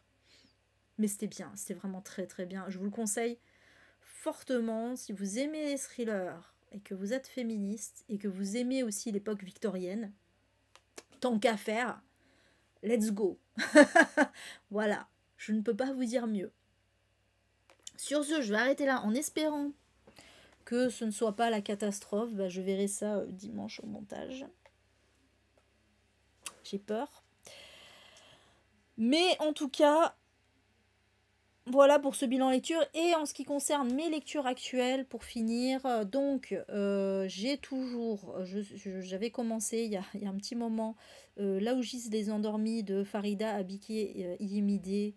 Mais c'était bien, c'était vraiment très très bien. Je vous le conseille fortement si vous aimez les thrillers et que vous êtes féministe et que vous aimez aussi l'époque victorienne. Tant qu'à faire, let's go. Voilà, je ne peux pas vous dire mieux. Sur ce, je vais arrêter là en espérant que ce ne soit pas la catastrophe. Bah, je verrai ça dimanche au montage. J'ai peur. Mais en tout cas, voilà pour ce bilan lecture. Et en ce qui concerne mes lectures actuelles, pour finir, donc j'ai toujours, j'avais commencé il y a un petit moment, Là où gisent les endormis de Farida Abiki Yimide,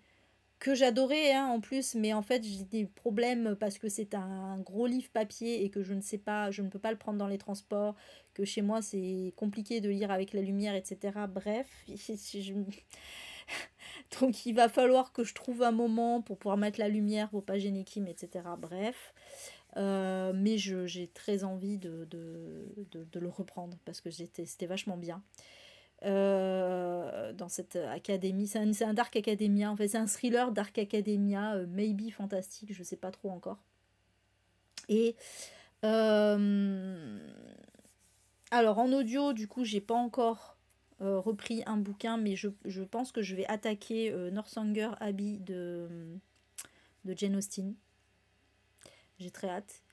que j'adorais hein, en plus, mais en fait j'ai des problèmes parce que c'est un gros livre papier et que je ne sais pas, je ne peux pas le prendre dans les transports, que chez moi c'est compliqué de lire avec la lumière, etc. Bref, donc il va falloir que je trouve un moment pour pouvoir mettre la lumière pour pas gêner Kim, etc. Bref, mais j'ai très envie de le reprendre parce que c'était vachement bien. Dans cette académie, c'est un Dark Academia, en fait c'est un thriller Dark Academia, maybe fantastique, je sais pas trop encore. Et alors en audio du coup j'ai pas encore repris un bouquin, mais je pense que je vais attaquer Northanger Abbey de Jane Austen. J'ai très hâte.